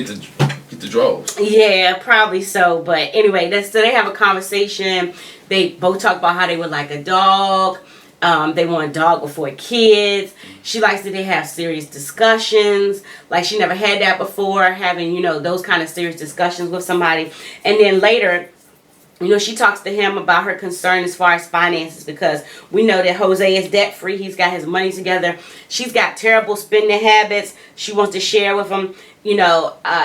the draws. Yeah, probably so. But anyway, so they have a conversation. They both talk about how they would like a dog. They want a dog before kids. She likes that they have serious discussions. Like she never had that before, having, those kind of serious discussions with somebody. And then later, she talks to him about her concern as far as finances, because we know that Jose is debt free. He's got his money together. She's got terrible spending habits. She wants to share with him.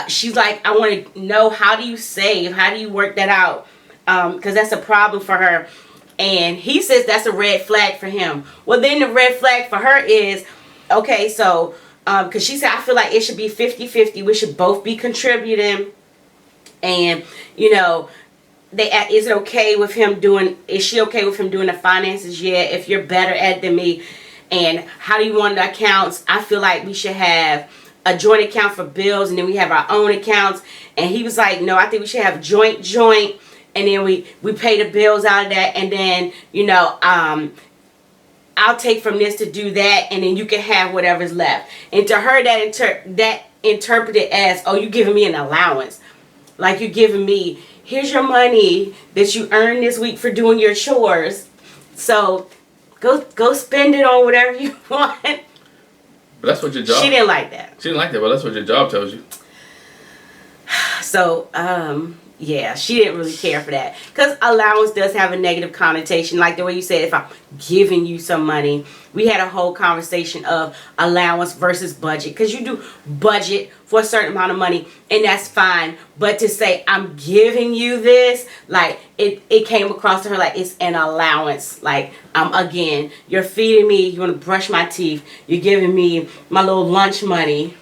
She's like, I want to know, how do you save? How do you work that out? Because that's a problem for her. And he says that's a red flag for him. Well, then the red flag for her is, okay, so, because she said, I feel like it should be 50-50. We should both be contributing. And, is she okay with him doing the finances? Yeah, if you're better at it than me. And how do you want the accounts? I feel like we should have a joint account for bills, and then we have our own accounts. And he was like, no, I think we should have joint. And then we pay the bills out of that, and then I'll take from this to do that, and then you can have whatever's left. And to her, that interpreted as, oh, you giving me an allowance, like you're giving me, here's your money that you earned this week for doing your chores, so go spend it on whatever you want. But that's what your job. She didn't like that. She didn't like that, but that's what your job tells you. So Yeah, she didn't really care for that. Because allowance does have a negative connotation. Like the way you said, if I'm giving you some money. We had a whole conversation of allowance versus budget. Because you do budget for a certain amount of money, and that's fine. But to say, I'm giving you this, like, it came across to her like it's an allowance. Like, again, you're feeding me, you want to brush my teeth, you're giving me my little lunch money.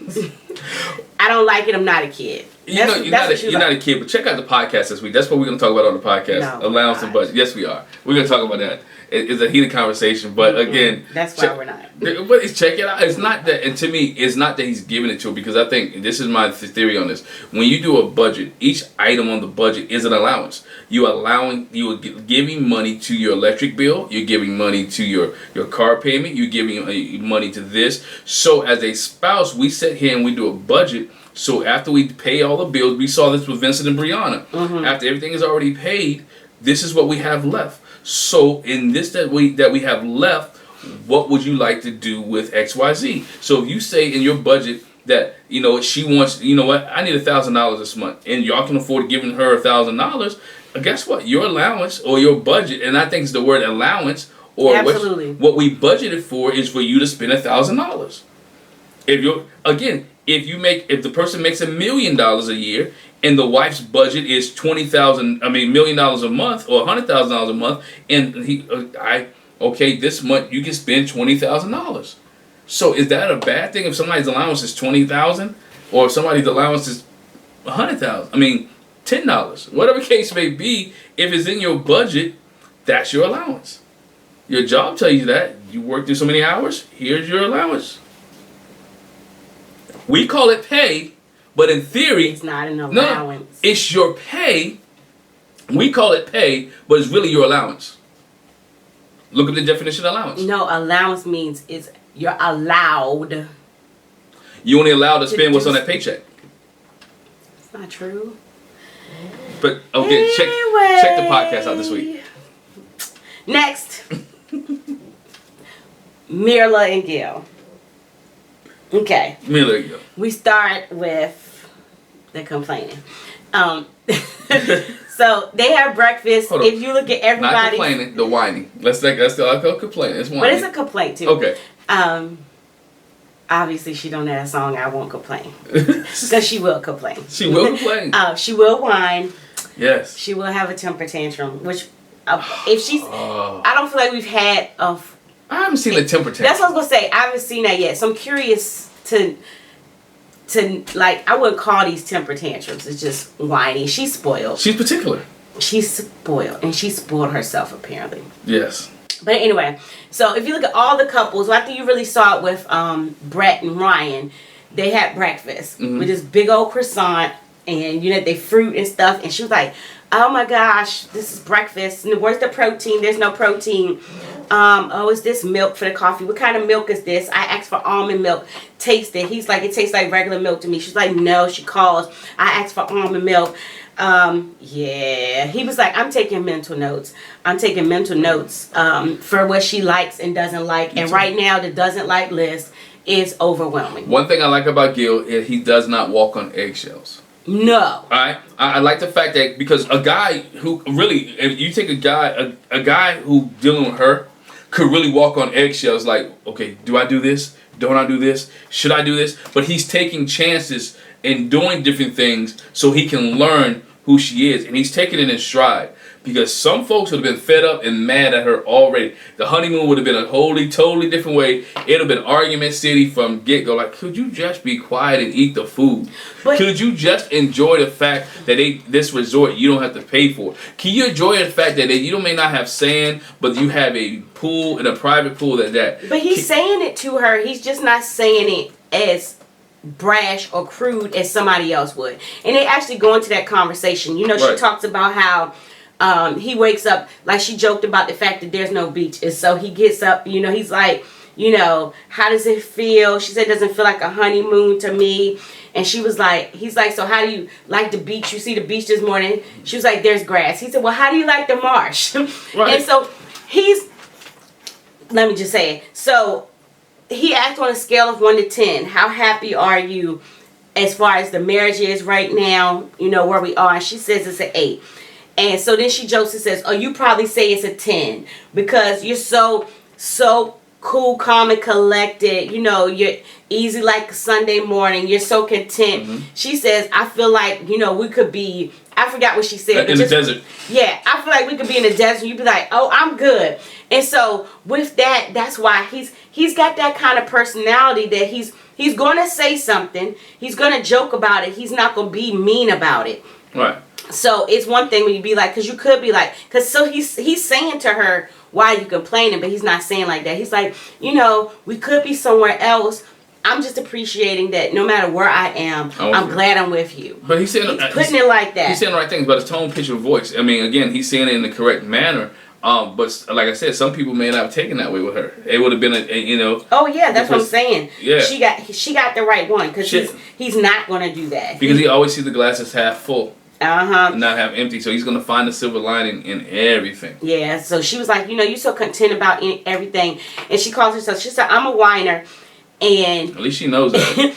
I don't like it, I'm not a kid. You're not a kid, but check out the podcast this week. That's what we're going to talk about on the podcast. No, allowance and budget. Yes, we are. We're going to talk about that. It's a heated conversation, but again, that's why we're not. But check it out. It's not that, and to me, it's not that he's giving it to her, because I think this is my theory on this. When you do a budget, each item on the budget is an allowance. You are giving money to your electric bill. You're giving money to your car payment. You're giving money to this. So as a spouse, we sit here and we do a budget. So after we pay all the bills, we saw this with Vincent and Brianna. Mm-hmm. After everything is already paid, this is what we have left. So in this that we have left, what would you like to do with XYZ? So if you say in your budget that, she wants, I need $1,000 this month, and y'all can afford giving her $1,000, guess what? Your allowance or your budget, and I think it's the word allowance, or what we budgeted for is for you to spend $1,000. If the person makes $1 million a year, and the wife's budget is $1 million a month or $100,000 a month, and this month you can spend $20,000. So is that a bad thing if somebody's allowance is $20,000, or if somebody's allowance is $100,000? $10, whatever case may be. If it's in your budget, that's your allowance. Your job tells you that you work through so many hours. Here's your allowance. We call it pay. But in theory, it's not an allowance. No, it's your pay. We call it pay, but it's really your allowance. Look at the definition of allowance. No, allowance means you're allowed. You only allowed to spend what's on that paycheck. It's not true. But okay, check the podcast out this week. Next, Mirla and Gil. Okay. Mirla and Gil. We start with the complaining. So they have breakfast. If you look at everybody, not complaining, the whining. Let's go complaining. It's whining. But it's a complaint too. Okay. Obviously she don't have a song I won't complain, because she will complain. She will complain. She will whine. Yes. She will have a temper tantrum. Which, if she's, I don't feel like we've had I haven't seen a temper tantrum. That's what I was gonna say. I haven't seen that yet. So I'm curious to like, I wouldn't call these temper tantrums. It's just whiny. She's spoiled. She's particular. She's spoiled, and she spoiled herself apparently. Yes. But anyway, so if you look at all the couples, I think you really saw it with Brett and Ryan. They had breakfast with this big old croissant, and they fruit and stuff. And she was like, "Oh my gosh, this is breakfast. Where's the protein? There's no protein. Is this milk for the coffee? What kind of milk is this? I asked for almond milk. Taste it." He's like, "It tastes like regular milk to me." She's like, "No." She calls. "I asked for almond milk." Yeah. He was like, "I'm taking mental notes. For what she likes and doesn't like." And right now, the doesn't like list is overwhelming. One thing I like about Gil is he does not walk on eggshells. No. I like the fact that, because a guy who really, if you take a guy who dealing with her could really walk on eggshells, like, okay, do I do this? Don't I do this? Should I do this? But he's taking chances and doing different things so he can learn who she is, and he's taking it in stride. Because some folks would have been fed up and mad at her already. The honeymoon would have been a totally different way. It would have been argument city from get-go. Like, could you just be quiet and eat the food? Could you just enjoy the fact that this resort you don't have to pay for? Can you enjoy the fact that you may not have sand, but you have a pool and a private pool that? But he's saying it to her. He's just not saying it as brash or crude as somebody else would. And they actually go into that conversation. She talks about how he wakes up, like she joked about the fact that there's no beach. And so he gets up, he's like, how does it feel? She said, it doesn't feel like a honeymoon to me. And he's like, so how do you like the beach? You see the beach this morning? She was like, there's grass. He said, well, how do you like the marsh? Right. And so let me just say it. So he asked on a scale of 1 to 10, how happy are you as far as the marriage is right now, you know, where we are. And she says it's an 8. And so then she jokes and says, oh, you probably say it's a 10 because you're so cool, calm, and collected. You know, you're easy like a Sunday morning. You're so content. Mm-hmm. She says, I feel like, you know, we could be, I forgot what she said. In the desert. Yeah, I feel like we could be in the desert. You'd be like, oh, I'm good. And so with that, that's why he's got that kind of personality that he's going to say something. He's going to joke about it. He's not going to be mean about it. Right. So it's one thing when you be like, because you could be like, because so he's saying to her, why are you complaining? But he's not saying like that. He's like, you know, we could be somewhere else. I'm just appreciating that no matter where I am, I'm glad I'm with you. But he's saying, putting it like that. He's saying the right things, but his tone, pitch, and voice. I mean, again, he's saying it in the correct manner. But like I said, some people may not have taken that way with her. It would have been you know. Oh yeah, that's what I'm saying. Yeah. She got the right one because he's not going to do that. Because he always sees the glass as half full. And not half empty. So he's going to find the silver lining in everything. Yeah. So she was like, you know, you're so content about everything, and she calls herself. She said, I'm a whiner, and at least she knows that.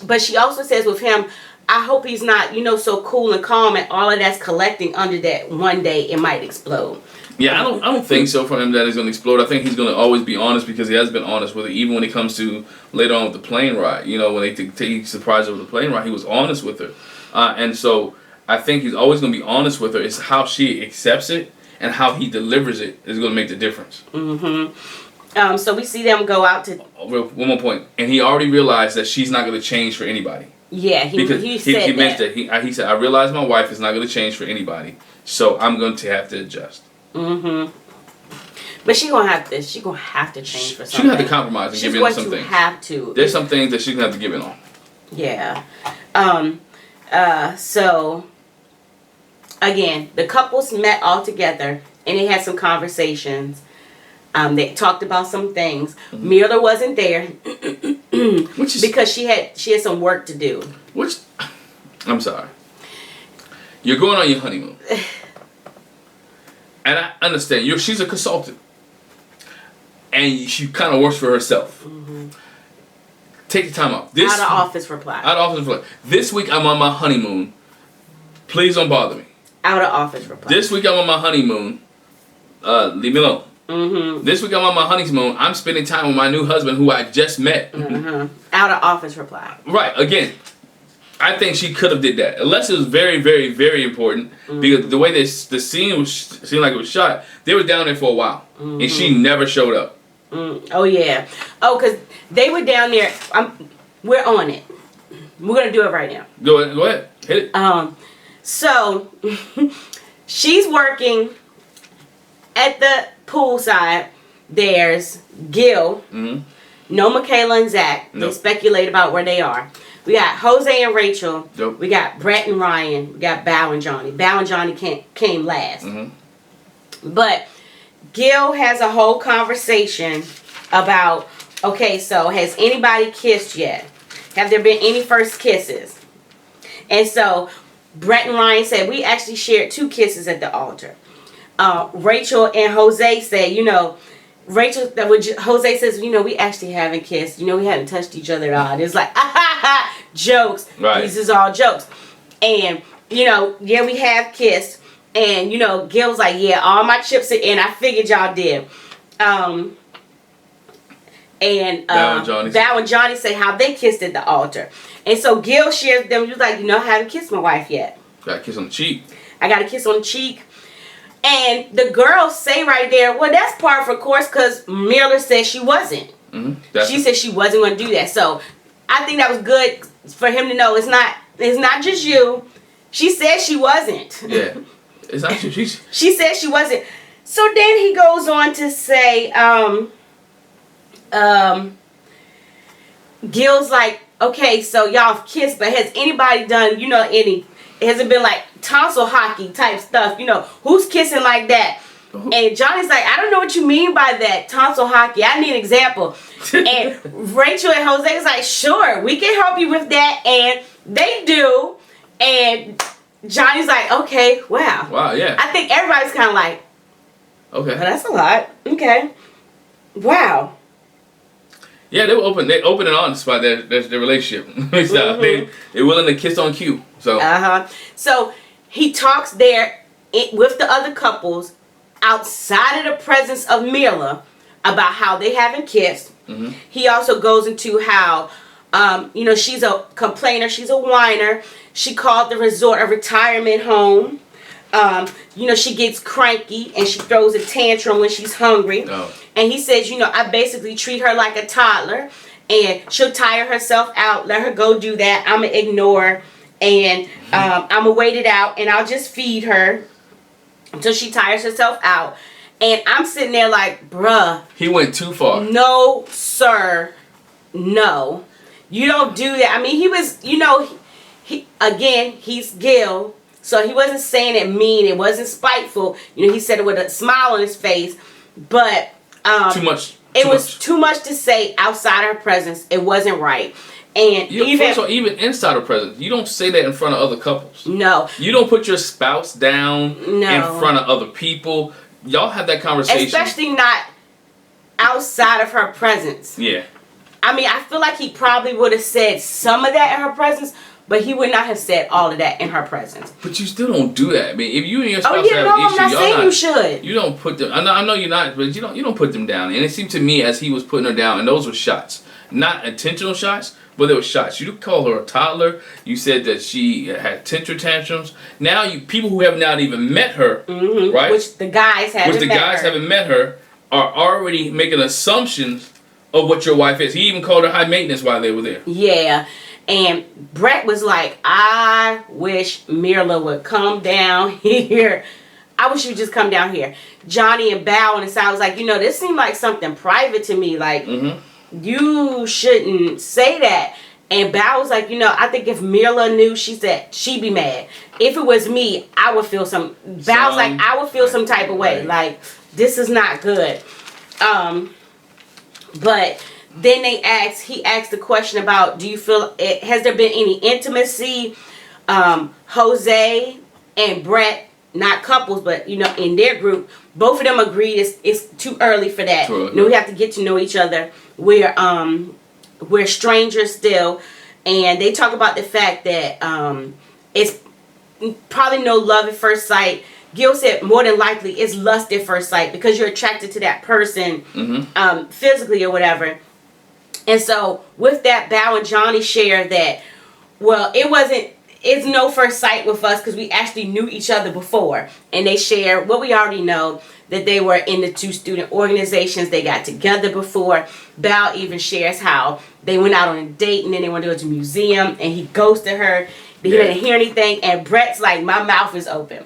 But she also says with him, I hope he's not, you know, so cool and calm, and all of that's collecting under that. One day it might explode. Yeah, I don't think so for him that he's going to explode. I think he's going to always be honest because he has been honest with it, even when it comes to later on with the plane ride. You know, when they take surprise over the plane ride, he was honest with her. And so I think he's always going to be honest with her. It's how she accepts it and how he delivers it is going to make the difference. Mm-hmm. So we see them go out to... One more point. And he already realized that she's not going to change for anybody. Yeah, he said that. He said, I realize my wife is not going to change for anybody, so I'm going to have to adjust. Mm-hmm. But she's gonna have to change for something. She's gonna have to compromise and give in on some things. She's going to have to. There's some things that she's gonna have to give in on. Yeah. So again, the couples met all together and they had some conversations. They talked about some things. Mm-hmm. Mirla wasn't there because she had some work to do. I'm sorry. You're going on your honeymoon. And I understand. She's a consultant. And she kind of works for herself. Mm-hmm. Take the time off. Out of office reply. Out of office reply. This week I'm on my honeymoon. Please don't bother me. Out of office reply. This week I'm on my honeymoon. Leave me alone. Mm-hmm. This week I'm on my honeymoon. I'm spending time with my new husband who I just met. Mm-hmm. Out of office reply. Right. Again, I think she could have did that. Unless it was very, very, very important. Mm-hmm. Because the way the scene seemed like it was shot, they were down there for a while. Mm-hmm. And she never showed up. Oh, yeah. Oh, because they were down there. We're on it. We're going to do it right now. Go ahead. Hit it. So, she's working at the poolside. There's Gil. Mm-hmm. No Michaela and Zach. Nope. They speculate about where they are. We got Jose and Rachel. Nope. We got Brett and Ryan. We got Bao and Johnny. Bao and Johnny came last. Mm-hmm. But Gil has a whole conversation about, okay, so has anybody kissed yet? Have there been any first kisses? And so Brett and Ryan said, we actually shared 2 kisses at the altar. Rachel and Jose said, you know, Jose says, you know, we actually haven't kissed. You know, we haven't touched each other at all. And it's like, jokes. Right. This is all jokes. And, you know, yeah, we have kissed. And, you know, Gil was like, yeah, all my chips are in. I figured y'all did. And Bao and Johnny say how they kissed at the altar. And so Gil shares them. He was like, you know, I haven't kissed my wife yet. Got a kiss on the cheek. I got a kiss on the cheek. And the girls say right there, well, that's par for course because Mirla said she wasn't. Mm-hmm. She said she wasn't going to do that. So I think that was good for him to know it's not just you. She said she wasn't. Yeah. It's not you. She said she wasn't. So then he goes on to say, Gil's like, okay, so y'all have kissed, but has anybody done, you know, has it been like tonsil hockey type stuff? You know, who's kissing like that? Uh-huh. And Johnny's like, I don't know what you mean by that, tonsil hockey. I need an example. And Rachel and Jose is like, sure, we can help you with that. And they do. And Johnny's like, okay, wow. Wow, yeah. I think everybody's kind of like, okay. well, that's a lot. Okay. Wow. Yeah, they were open. They open and honest about their relationship. They're willing to kiss on cue. So. So he talks there with the other couples outside of the presence of Mirla about how they haven't kissed. Mm-hmm. He also goes into how, she's a complainer. She's a whiner. She called the resort a retirement home. She gets cranky and she throws a tantrum when she's hungry. Oh. And he says, I basically treat her like a toddler, and she'll tire herself out. Let her go do that. I'm going to ignore her, and I'm going to wait it out, and I'll just feed her until she tires herself out. And I'm sitting there like, bruh. He went too far. No, sir. No. You don't do that. I mean, he was, he's Gil. So he wasn't saying it mean. It wasn't spiteful. He said it with a smile on his face. But too much. It was too much to say outside her presence. It wasn't right. And even inside her presence, you don't say that in front of other couples. No. You don't put your spouse down in front of other people. Y'all have that conversation. Especially not outside of her presence. Yeah. I mean, I feel like he probably would have said some of that in her presence, but he would not have said all of that in her presence. But you still don't do that. I mean, if you and your spouse have an issue, I'm not saying you should. You don't put them. I know you're not, but you don't put them down. And it seemed to me as he was putting her down, and those were shots, not intentional shots, but they were shots. You called her a toddler. You said that she had temper tantrums. Now people who have not even met her, right? Which the guys haven't met her, are already making assumptions of what your wife is. He even called her high maintenance while they were there. Yeah. And Brett was like, I wish Mirla would come down here. I wish she would just come down here. Johnny and Bao and Sal was like, this seemed like something private to me. Like, you shouldn't say that. And Bao was like, I think if Mirla knew, she said she'd be mad. If it was me, I would feel some. Bao's like, I would feel some type of way. Like, this is not good. But then he asked the question about, do you feel, has there been any intimacy? Jose and Brett, not couples, but, in their group, both of them agreed it's too early for that. Sure, we have to get to know each other. We're strangers still. And they talk about the fact that it's probably no love at first sight. Gil said more than likely it's lust at first sight because you're attracted to that person physically or whatever. And so with that, Bao and Johnny share that, well, it's no first sight with us because we actually knew each other before. And they share what we already know, that they were in the 2 student organizations. They got together before. Bao even shares how they went out on a date and then they went to go to a museum and he ghosted her. He didn't hear anything. And Brett's like, my mouth is open.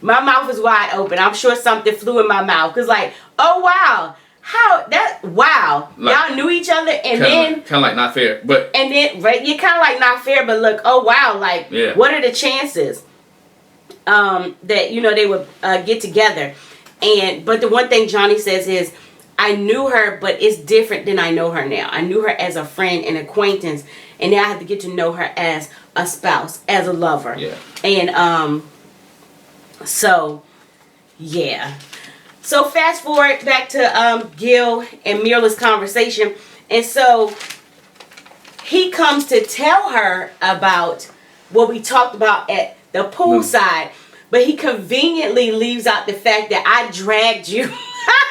My mouth is wide open. I'm sure something flew in my mouth. Because like, oh, wow. Wow. Like, y'all knew each other and then. Kind of like not fair. And then, right, you're kind of like not fair, but look, oh, wow. Like, what are the chances that, they would get together? But the one thing Johnny says is, I knew her, but it's different than I know her now. I knew her as a friend and acquaintance. And now I have to get to know her as a spouse, as a lover. Yeah. And, so, yeah. So fast forward back to Gil and Mirla's conversation. And so he comes to tell her about what we talked about at the poolside. But he conveniently leaves out the fact that I dragged you.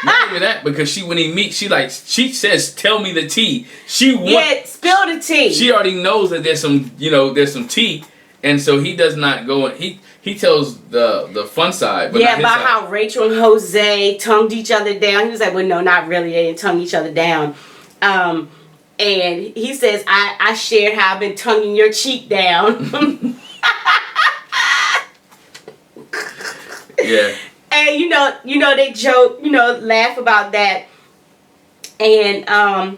Not even that, because when he meets, she says, tell me the tea. Spill the tea. She already knows that there's some tea. And so he does not go and he tells the fun side, but not his about side. how Rachel and Jose tongued each other down. He was like, well, no, not really. They didn't tongue each other down. And he says, I shared how I've been tonguing your cheek down. Yeah. And they joke, laugh about that. And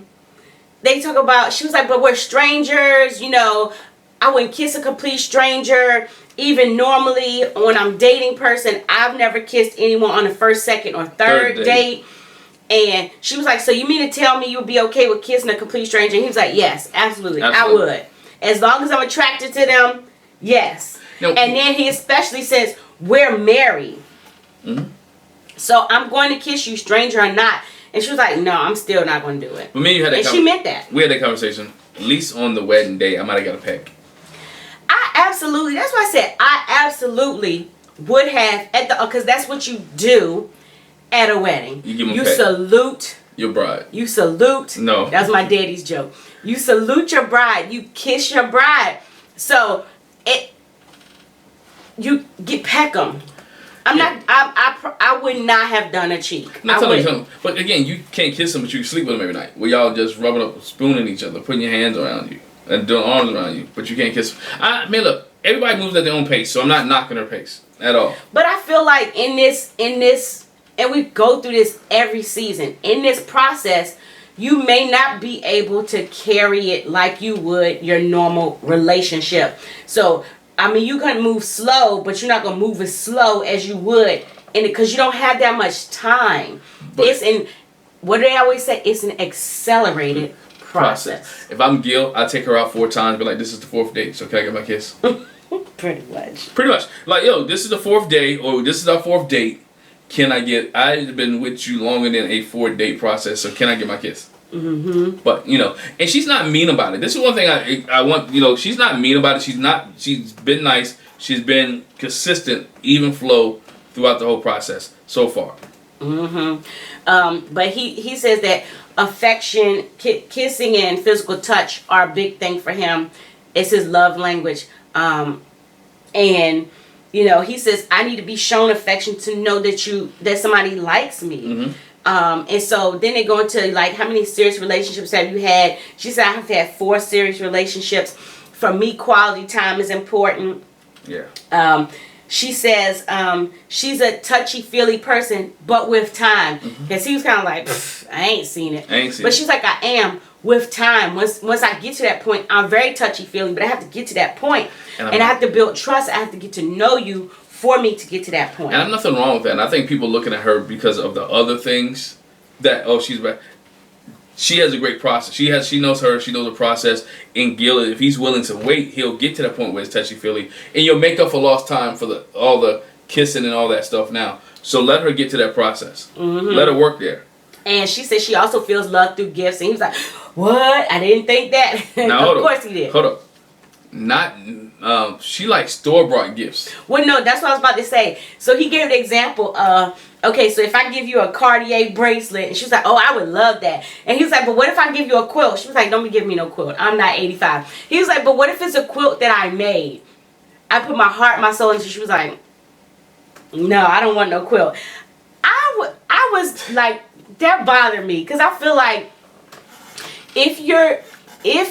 they talk about, she was like, but we're strangers, I wouldn't kiss a complete stranger. Even normally when I'm dating person, I've never kissed anyone on the first, second, or third date. And she was like, so you mean to tell me you would be okay with kissing a complete stranger? And he was like, yes, absolutely. I would. As long as I'm attracted to them, yes. And then he especially says, we're married. So I'm going to kiss you, stranger or not. And she was like, no, I'm still not going to do it. But me and you had that and she meant that. We had that conversation. At least on the wedding day, I might have got a peck. That's why I said I absolutely would have because that's what you do at a wedding. You give them you a peck. Salute Your bride. You salute. No. That's my daddy's joke. You salute your bride. You kiss your bride. So you get peck them. I would not have done a cheek. I'm not telling you something. But again, you can't kiss them, but you can sleep with them every night. Where y'all just rubbing up, spooning each other, putting your hands around you, and doing arms around you, but you can't kiss them. I mean, look, everybody moves at their own pace, so I'm not knocking her pace at all. But I feel like in this, and we go through this every season, in this process, you may not be able to carry it like you would your normal relationship. So, I mean, you can move slow, but you're not going to move as slow as you would because you don't have that much time. But what do they always say? It's an accelerated process. If I'm Gil, I take her out 4 times, be like, this is the 4th date, so can I get my kiss? Pretty much. Like, yo, this is the 4th day, or this is our 4th date. I've been with you longer than a 4-date process, so can I get my kiss? Mm-hmm. But, and she's not mean about it. This is one thing I want, she's not mean about it. She's been nice. She's been consistent, even flow throughout the whole process so far. Mm-hmm. But he says that affection, kissing and physical touch are a big thing for him. It's his love language. And he says, I need to be shown affection to know that somebody likes me. Mm-hmm. And so then they go into like, how many serious relationships have you had? She said, I've had 4 serious relationships. For me, quality time is important. Yeah. She says she's a touchy-feely person, but with time. Because he was kind of like, I ain't seen it. But she's like, I am with time. Once I get to that point, I'm very touchy-feely, but I have to get to that point. And I have to build trust. I have to get to know you for me to get to that point. And there's nothing wrong with that. And I think people looking at her because of the other things that, she's bad. She has a great process. She knows the process. And Gil, if he's willing to wait, he'll get to that point where it's touchy-feely. And you'll make up for lost time for all the kissing and all that stuff now. So let her get to that process. Mm-hmm. Let her work there. And she said she also feels love through gifts. And he was like, what? I didn't think that. Now, of course he did. Hold up. She likes store-bought gifts. Well, no, that's what I was about to say. So he gave the example of, okay, so if I give you a Cartier bracelet, and she was like, oh, I would love that. And he was like, but what if I give you a quilt? She was like, don't be giving me no quilt. I'm not 85. He was like, but what if it's a quilt that I made? I put my heart, my soul into. She was like, no, I don't want no quilt. I was like, that bothered me because I feel like if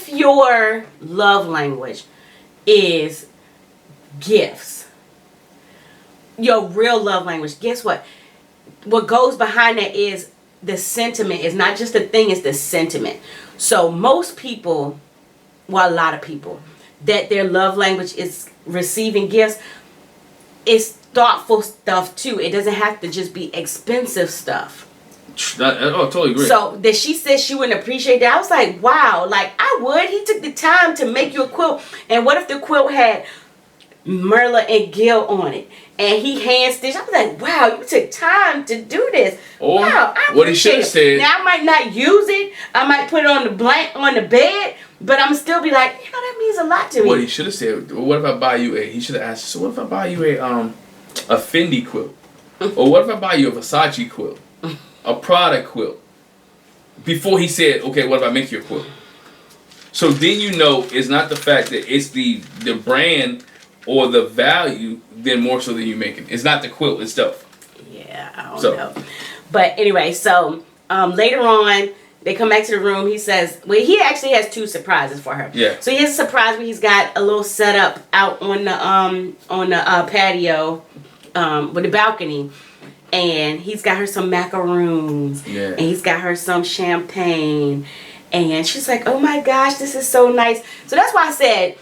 your love language is gifts, your real love language, guess what? What goes behind that is the sentiment. It's not just the thing, it's the sentiment. So most people, well, a lot of people, that their love language is receiving gifts, it's thoughtful stuff too. It doesn't have to just be expensive stuff. Totally agree. So that she said she wouldn't appreciate that. I was like, wow, like I would. He took the time to make you a quilt. And what if the quilt had Mirla and Gil on it? And he hand stitched. I was like, wow, you took time to do this. Or wow, I what he should have said. Now I might not use it. I might put it on the bed, but I'm still be like, that means a lot to me. What he should have said, what if I buy you he should have asked, so what if I buy you a Fendi quilt? Or what if I buy you a Versace quilt? A Prada quilt? Before he said, okay, what if I make you a quilt? So then it's not the fact that it's the brand or the value, then more so than you making. It's not the quilt itself. Yeah, I don't know. But anyway, so later on, they come back to the room. He says, well, he actually has 2 surprises for her. Yeah. So he has a surprise where he's got a little setup out on the patio with the balcony. And he's got her some macaroons. Yeah. And he's got her some champagne. And she's like, oh my gosh, this is so nice. So that's why I said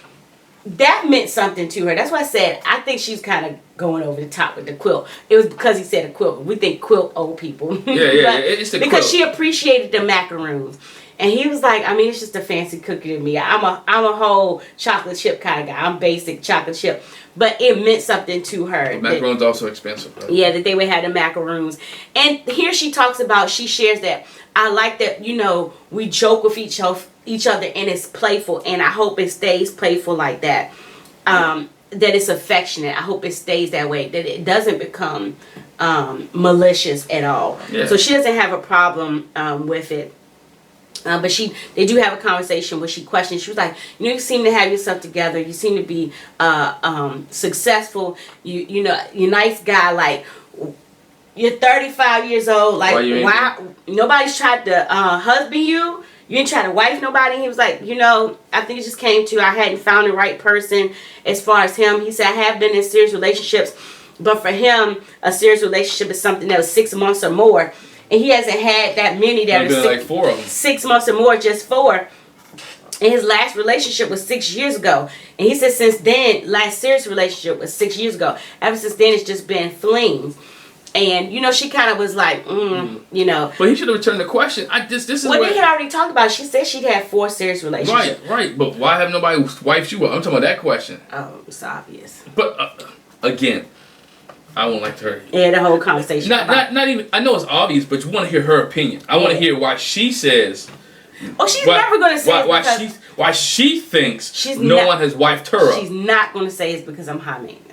that meant something to her. That's why I said I think she's kind of going over the top with the quilt. It was because he said a quilt. We think quilt old people. Yeah, it's the because quilt. she appreciated the macaroons. And he was like, I mean, it's just a fancy cookie to me. I'm a whole chocolate chip kind of guy. I'm basic chocolate chip. But it meant something to her. Macaroons also expensive. Right? Yeah, that they would have the macaroons. And here she talks about, she shares that, I like that, you know, we joke with each other and it's playful. And I hope it stays playful like that. That it's affectionate. I hope it stays that way. That it doesn't become malicious at all. Yeah. So she doesn't have a problem with it. But they do have a conversation where she questions. She was like, you know, you seem to have yourself together. You seem to be successful. You know, you're a nice guy. Like, you're 35 years old. Like, why nobody's tried to husband you? You didn't try to wife nobody. He was like, you know, I think it just came to I hadn't found the right person as far as him. He said, I have been in serious relationships. But for him, a serious relationship is something that was 6 months or more. And he hasn't had that many that are like 4 of them. 6 months or more, just 4. And his last relationship was 6 years ago. And he said since then, last serious relationship was 6 years ago. Ever since then, it's just been flings. And, you know, she kind of was like, you know. But he should have returned the question. This is what they had already talked about. She said she'd had 4 serious relationships. Right. But why have nobody wifed you up? I'm talking about that question. Oh, it's obvious. But, again, I won't like to hear. Yeah, the whole conversation. Not even. I know it's obvious, but you want to hear her opinion. I want to hear why she says. Oh, she's never going to say why she thinks one has wifed her up. She's not going to say it's because I'm high maintenance.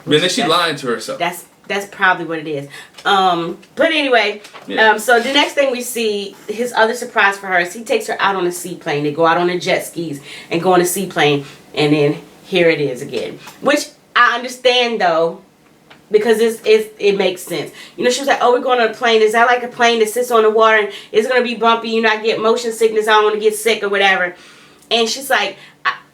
But then she's lying to herself. That's probably what it is. But anyway, so the next thing we see, his other surprise for her is he takes her out on a seaplane. They go out on the jet skis and go on a seaplane, and then here it is again, which I understand though, because it makes sense. You know, she was like, oh, we're going on a plane. Is that like a plane that sits on the water and it's going to be bumpy? You know, I get motion sickness. I don't want to get sick or whatever. And she's like,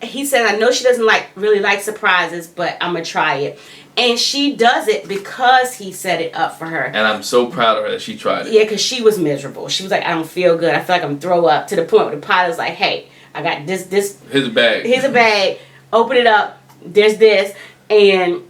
he said, I know she doesn't really like surprises, but I'm going to try it. And she does it because he set it up for her. And I'm so proud of her that she tried it. Yeah, because she was miserable. She was like, I don't feel good. I feel like I'm throw up, to the point where the pilot's like, hey, I got this. Here's a bag. Here's a bag. Open it up. There's this. And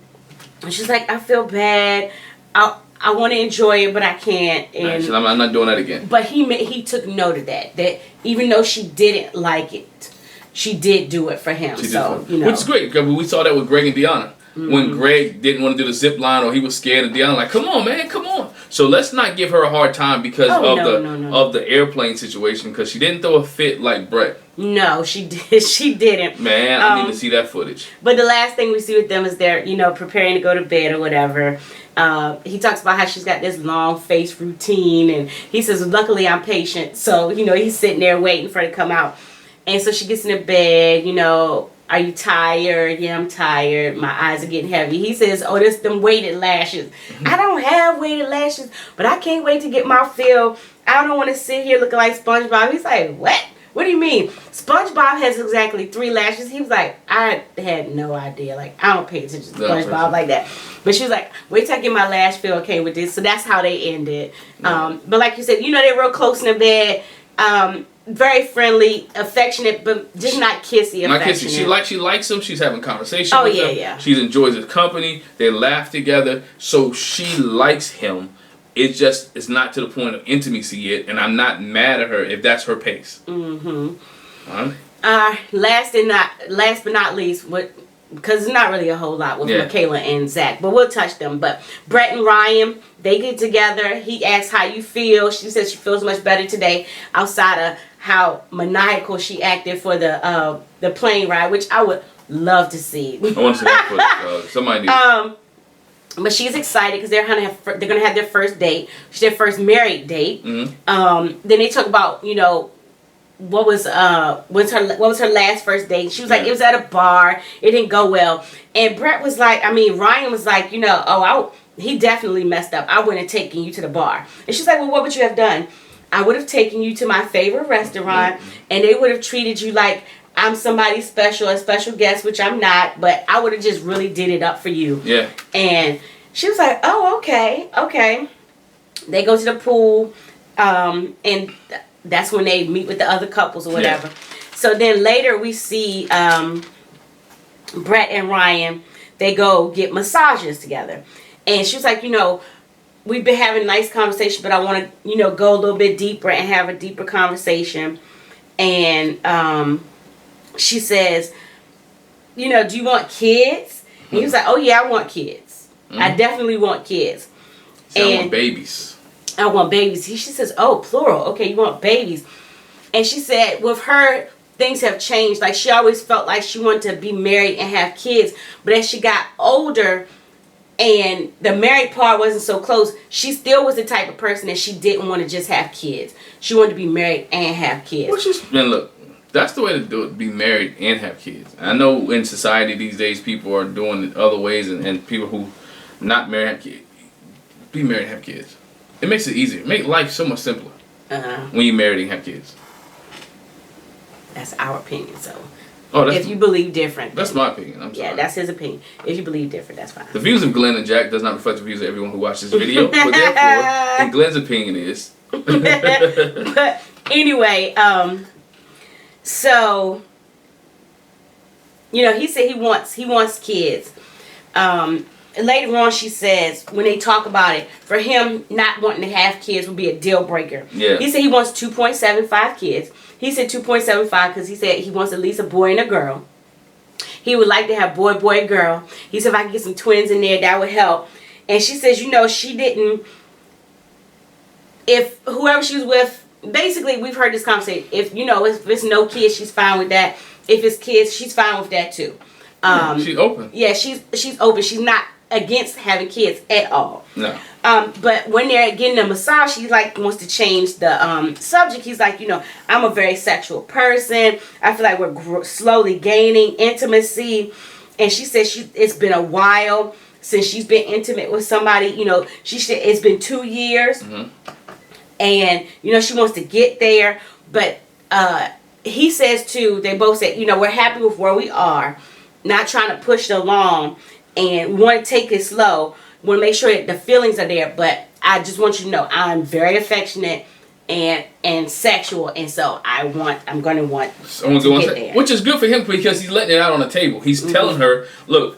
she's like, I feel bad. I want to enjoy it, but I can't. And I'm not doing that again. But he took note of that. That even though she didn't like it, she did do it for him. So, you know. Which is great, because we saw that with Greg and Deanna. Mm-hmm. When Greg didn't want to do the zip line, or he was scared, and Deanna like, come on, man, come on. So let's not give her a hard time because of the airplane situation, because she didn't throw a fit like Brett. No, she did. She didn't. Man, I need to see that footage. But the last thing we see with them is they're, you know, preparing to go to bed or whatever. He talks about how she's got this long face routine, and he says, luckily I'm patient. So, you know, he's sitting there waiting for her to come out. And so she gets in the bed, you know, are you tired? Yeah, I'm tired. My eyes are getting heavy. He says, oh, there's them weighted lashes. I don't have weighted lashes, but I can't wait to get my fill. I don't want to sit here looking like SpongeBob. He's like, what? What do you mean? SpongeBob has exactly 3 lashes. He was like, I had no idea. Like, I don't pay attention to SpongeBob like that. But she was like, wait till I get my lash fill okay with this. So that's how they ended. But like you said, you know, they're real close in the bed. Very friendly, affectionate, but just not kissy. Not kissy. She likes him. She's having conversation with him. Yeah. She enjoys his company. They laugh together. So she likes him. It's not to the point of intimacy yet, and I'm not mad at her if that's her pace. Mm-hmm. Last but not least, because it's not really a whole lot with Michaela and Zach, but we'll touch them. But Brett and Ryan, they get together. He asks how you feel. She says she feels much better today, outside of how maniacal she acted for the plane ride, which I would love to see. I want to see that footage. Somebody needs. But she's excited because they're gonna have their first date. It's their first married date. Mm-hmm. Then they talk about, you know, what was her last first date. She was like, it was at a bar. It didn't go well. And Ryan was like, you know, he definitely messed up. I wouldn't have taken you to the bar. And she's like, well, what would you have done? I would have taken you to my favorite restaurant, and they would have treated you like I'm somebody special, a special guest, which I'm not, but I would have just really did it up for you. Yeah. And she was like, oh, okay. They go to the pool, and that's when they meet with the other couples or whatever. Yeah. So then later we see Brett and Ryan, they go get massages together. And she was like, you know, we've been having nice conversation, but I want to, you know, go a little bit deeper and have a deeper conversation. And she says, you know, do you want kids? And he was like, oh yeah, I want kids. I definitely want kids. I want babies. I want babies. She says, oh, plural. Okay, you want babies. And she said with her, things have changed. Like, she always felt like she wanted to be married and have kids. But as she got older and the married part wasn't so close, she still was the type of person that she didn't want to just have kids. She wanted to be married and have kids. Which is, man, look, that's the way to do it, be married and have kids. I know in society these days people are doing it other ways, and people who not married have kids. Be married and have kids. It makes it easier. Make life so much simpler when you're married and have kids. That's our opinion, so. Oh, if you believe different. That's my opinion. I'm sorry. Yeah, that's his opinion. If you believe different, that's fine. The views of Glenn and Jack does not reflect the views of everyone who watches this video. But therefore, in Glenn's opinion is. But anyway, so, you know, he said he wants kids. Later on, she says, when they talk about it, for him, not wanting to have kids would be a deal breaker. Yeah. He said he wants 2.75 kids. He said 2.75 because he said he wants at least a boy and a girl. He would like to have boy, boy, girl. He said if I could get some twins in there, that would help. And she says, you know, she didn't, if whoever she was with, basically, we've heard this conversation. If, you know, if it's no kids, she's fine with that. If it's kids, she's fine with that too. She's open. Yeah, she's open. She's not against having kids at all. No. But when they're getting a massage, he like wants to change the subject. He's like, you know, I'm a very sexual person. I feel like we're slowly gaining intimacy. And she says it's been a while since she's been intimate with somebody. You know, she said it's been 2 years. And, you know, she wants to get there. But he says too, they both said, you know, we're happy with where we are. Not trying to push it along. And we want to take it slow. We want to make sure that the feelings are there. But I just want you to know I'm very affectionate and sexual. And so I'm going to want to get there. Which is good for him because he's letting it out on the table. He's telling her, look,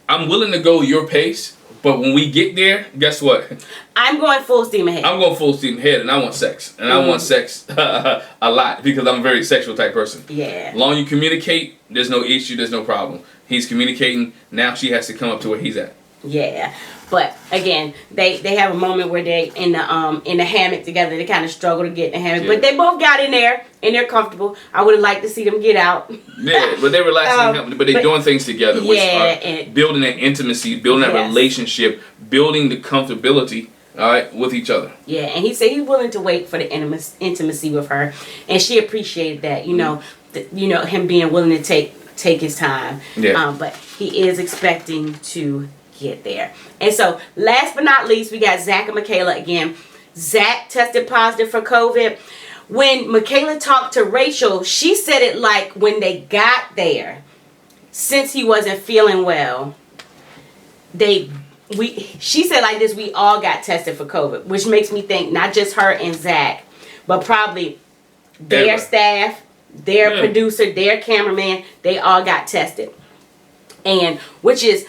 I'm willing to go your pace. But when we get there, guess what? I'm going full steam ahead. I'm going full steam ahead, and I want sex. And I want sex a lot because I'm a very sexual type person. Yeah. As long as you communicate, there's no issue, there's no problem. He's communicating. Now she has to come up to where he's at. Yeah. But again, they have a moment where they in the hammock together. They kind of struggle to get in the hammock, but they both got in there and they're comfortable. I would have liked to see them get out. Yeah, but they're relaxing, but they're doing things together, which are building that intimacy, building that relationship, building the comfortability, all right, with each other. Yeah, and he said he's willing to wait for the intimacy with her, and she appreciated that. You know, him being willing to take his time. Yeah. But he is expecting to get there. And so, last but not least, we got Zach and Michaela again. Zach tested positive for COVID. When Michaela talked to Rachel, she said it like when they got there, since he wasn't feeling well, she said like this, we all got tested for COVID, which makes me think not just her and Zach, but probably their staff, their producer, their cameraman, they all got tested. And which is,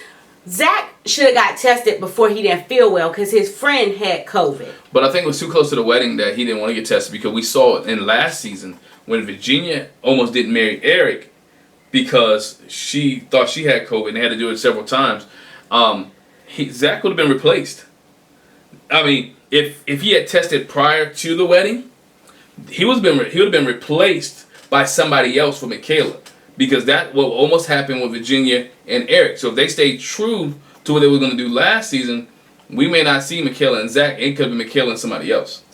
Zach should have got tested before he didn't feel well because his friend had COVID. But I think it was too close to the wedding that he didn't want to get tested because we saw it in last season when Virginia almost didn't marry Eric because she thought she had COVID and they had to do it several times. Zach would have been replaced. I mean, if he had tested prior to the wedding, he would have been replaced by somebody else for Michaela. Because that what almost happened with Virginia and Eric. So if they stayed true to what they were going to do last season, we may not see Michaela and Zach. It could be Michaela and somebody else.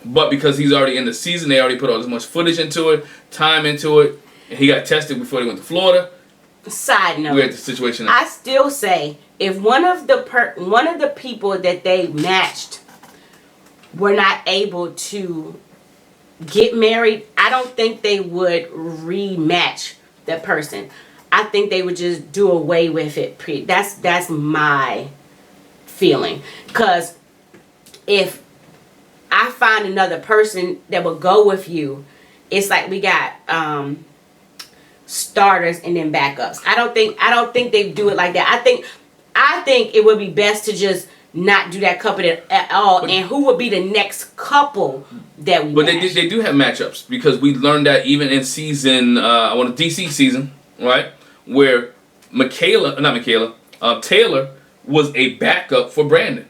But because he's already in the season, they already put all this much footage into it, time into it, and he got tested before he went to Florida. Side note, we're at the situation now. I still say if one of the people that they matched were not able to get married, I don't think they would rematch that person. I think they would just do away with it. That's my feeling. Because if I find another person that will go with you, it's like we got starters and then backups. I don't think they do it like that. I think it would be best to just not do that couple at all, and who would be the next couple that we But match? they do have matchups, because we learned that even in season, DC season, right? Where Taylor was a backup for Brandon.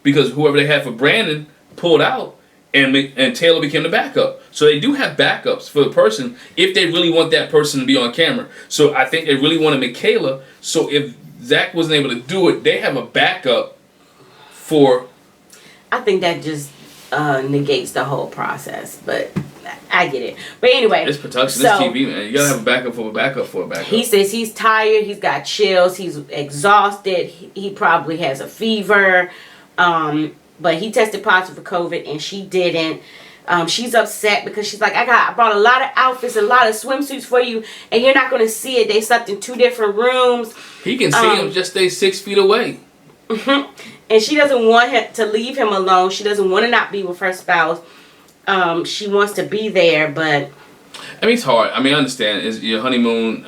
Because whoever they had for Brandon pulled out, and Taylor became the backup. So they do have backups for the person if they really want that person to be on camera. So I think they really wanted Michaela. So if Zach wasn't able to do it, they have a backup for... I think that just negates the whole process, but I get it. But anyway, it's production, it's TV, man. You gotta have a backup for a backup for a backup. He says he's tired, he's got chills, he's exhausted, he probably has a fever, but he tested positive for COVID and she didn't. She's upset because she's like, I brought a lot of outfits, a lot of swimsuits for you, and you're not going to see it. They slept in 2 different rooms. He can see him, just stay 6 feet away. And she doesn't want him to leave him alone. She doesn't want to not be with her spouse. She wants to be there, but... I mean, it's hard. I mean, I understand. Is your honeymoon,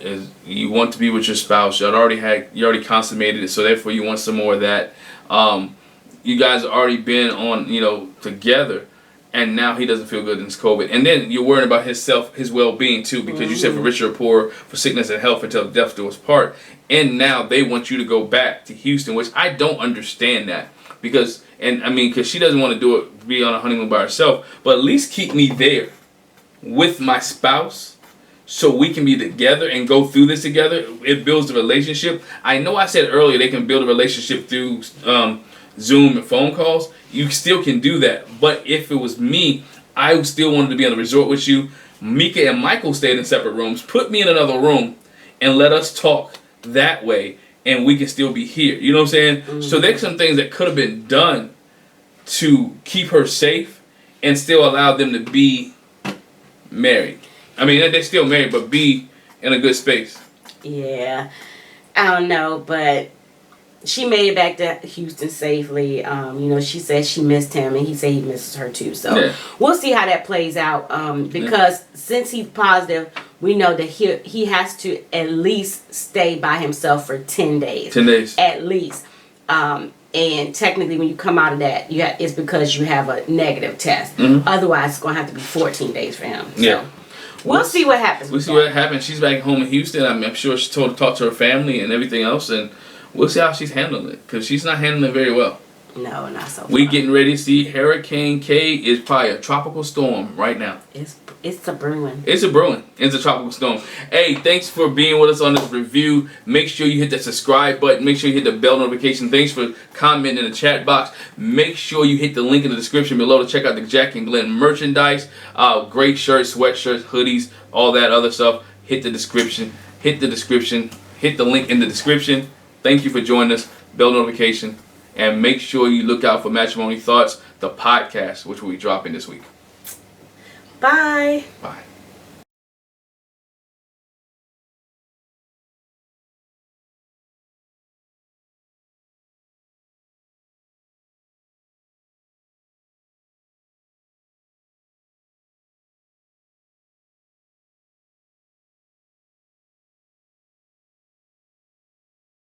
is you want to be with your spouse. You already consummated it, so therefore you want some more of that. You guys have already been on, together, and now he doesn't feel good in his COVID. And then you're worrying about his well-being too, because you said for richer or poor, for sickness and health, until death do us part. And now they want you to go back to Houston, which I don't understand that. Because she doesn't want to do it, be on a honeymoon by herself, but at least keep me there with my spouse so we can be together and go through this together. It builds the relationship. I know I said earlier they can build a relationship through Zoom and phone calls. You still can do that. But if it was me, I still wanted to be on the resort with you. Mika and Michael stayed in separate rooms. Put me in another room and let us talk that way, and we can still be here. You know what I'm saying? Mm-hmm. So there's some things that could have been done to keep her safe and still allow them to be married. I mean, they're still married, but be in a good space. Yeah. I don't know, but she made it back to Houston safely. She said she missed him, and he said he misses her too. So we'll see how that plays out. Because since he's positive, we know that he has to at least stay by himself for 10 days. 10 days. At least. And technically, when you come out of that, it's because you have a negative test. Mm-hmm. Otherwise, it's going to have to be 14 days for him. So we'll see what happens. We'll see what happens. She's back home in Houston. I'm sure she's told to talk to her family and everything else, and we'll see how she's handling it, because she's not handling it very well. No, not so far. We getting ready to see Hurricane K is probably a tropical storm right now. It's a brewing. It's a brewing. It's a tropical storm. Hey, thanks for being with us on this review. Make sure you hit that subscribe button. Make sure you hit the bell notification. Thanks for commenting in the chat box. Make sure you hit the link in the description below to check out the Jac and Glen merchandise. Great shirts, sweatshirts, hoodies, all that other stuff. Hit the description. Hit the description. Hit the link in the description. Thank you for joining us. Bell notification. And make sure you look out for Matrimony Thoughts, the podcast, which will be dropping this week. Bye. Bye.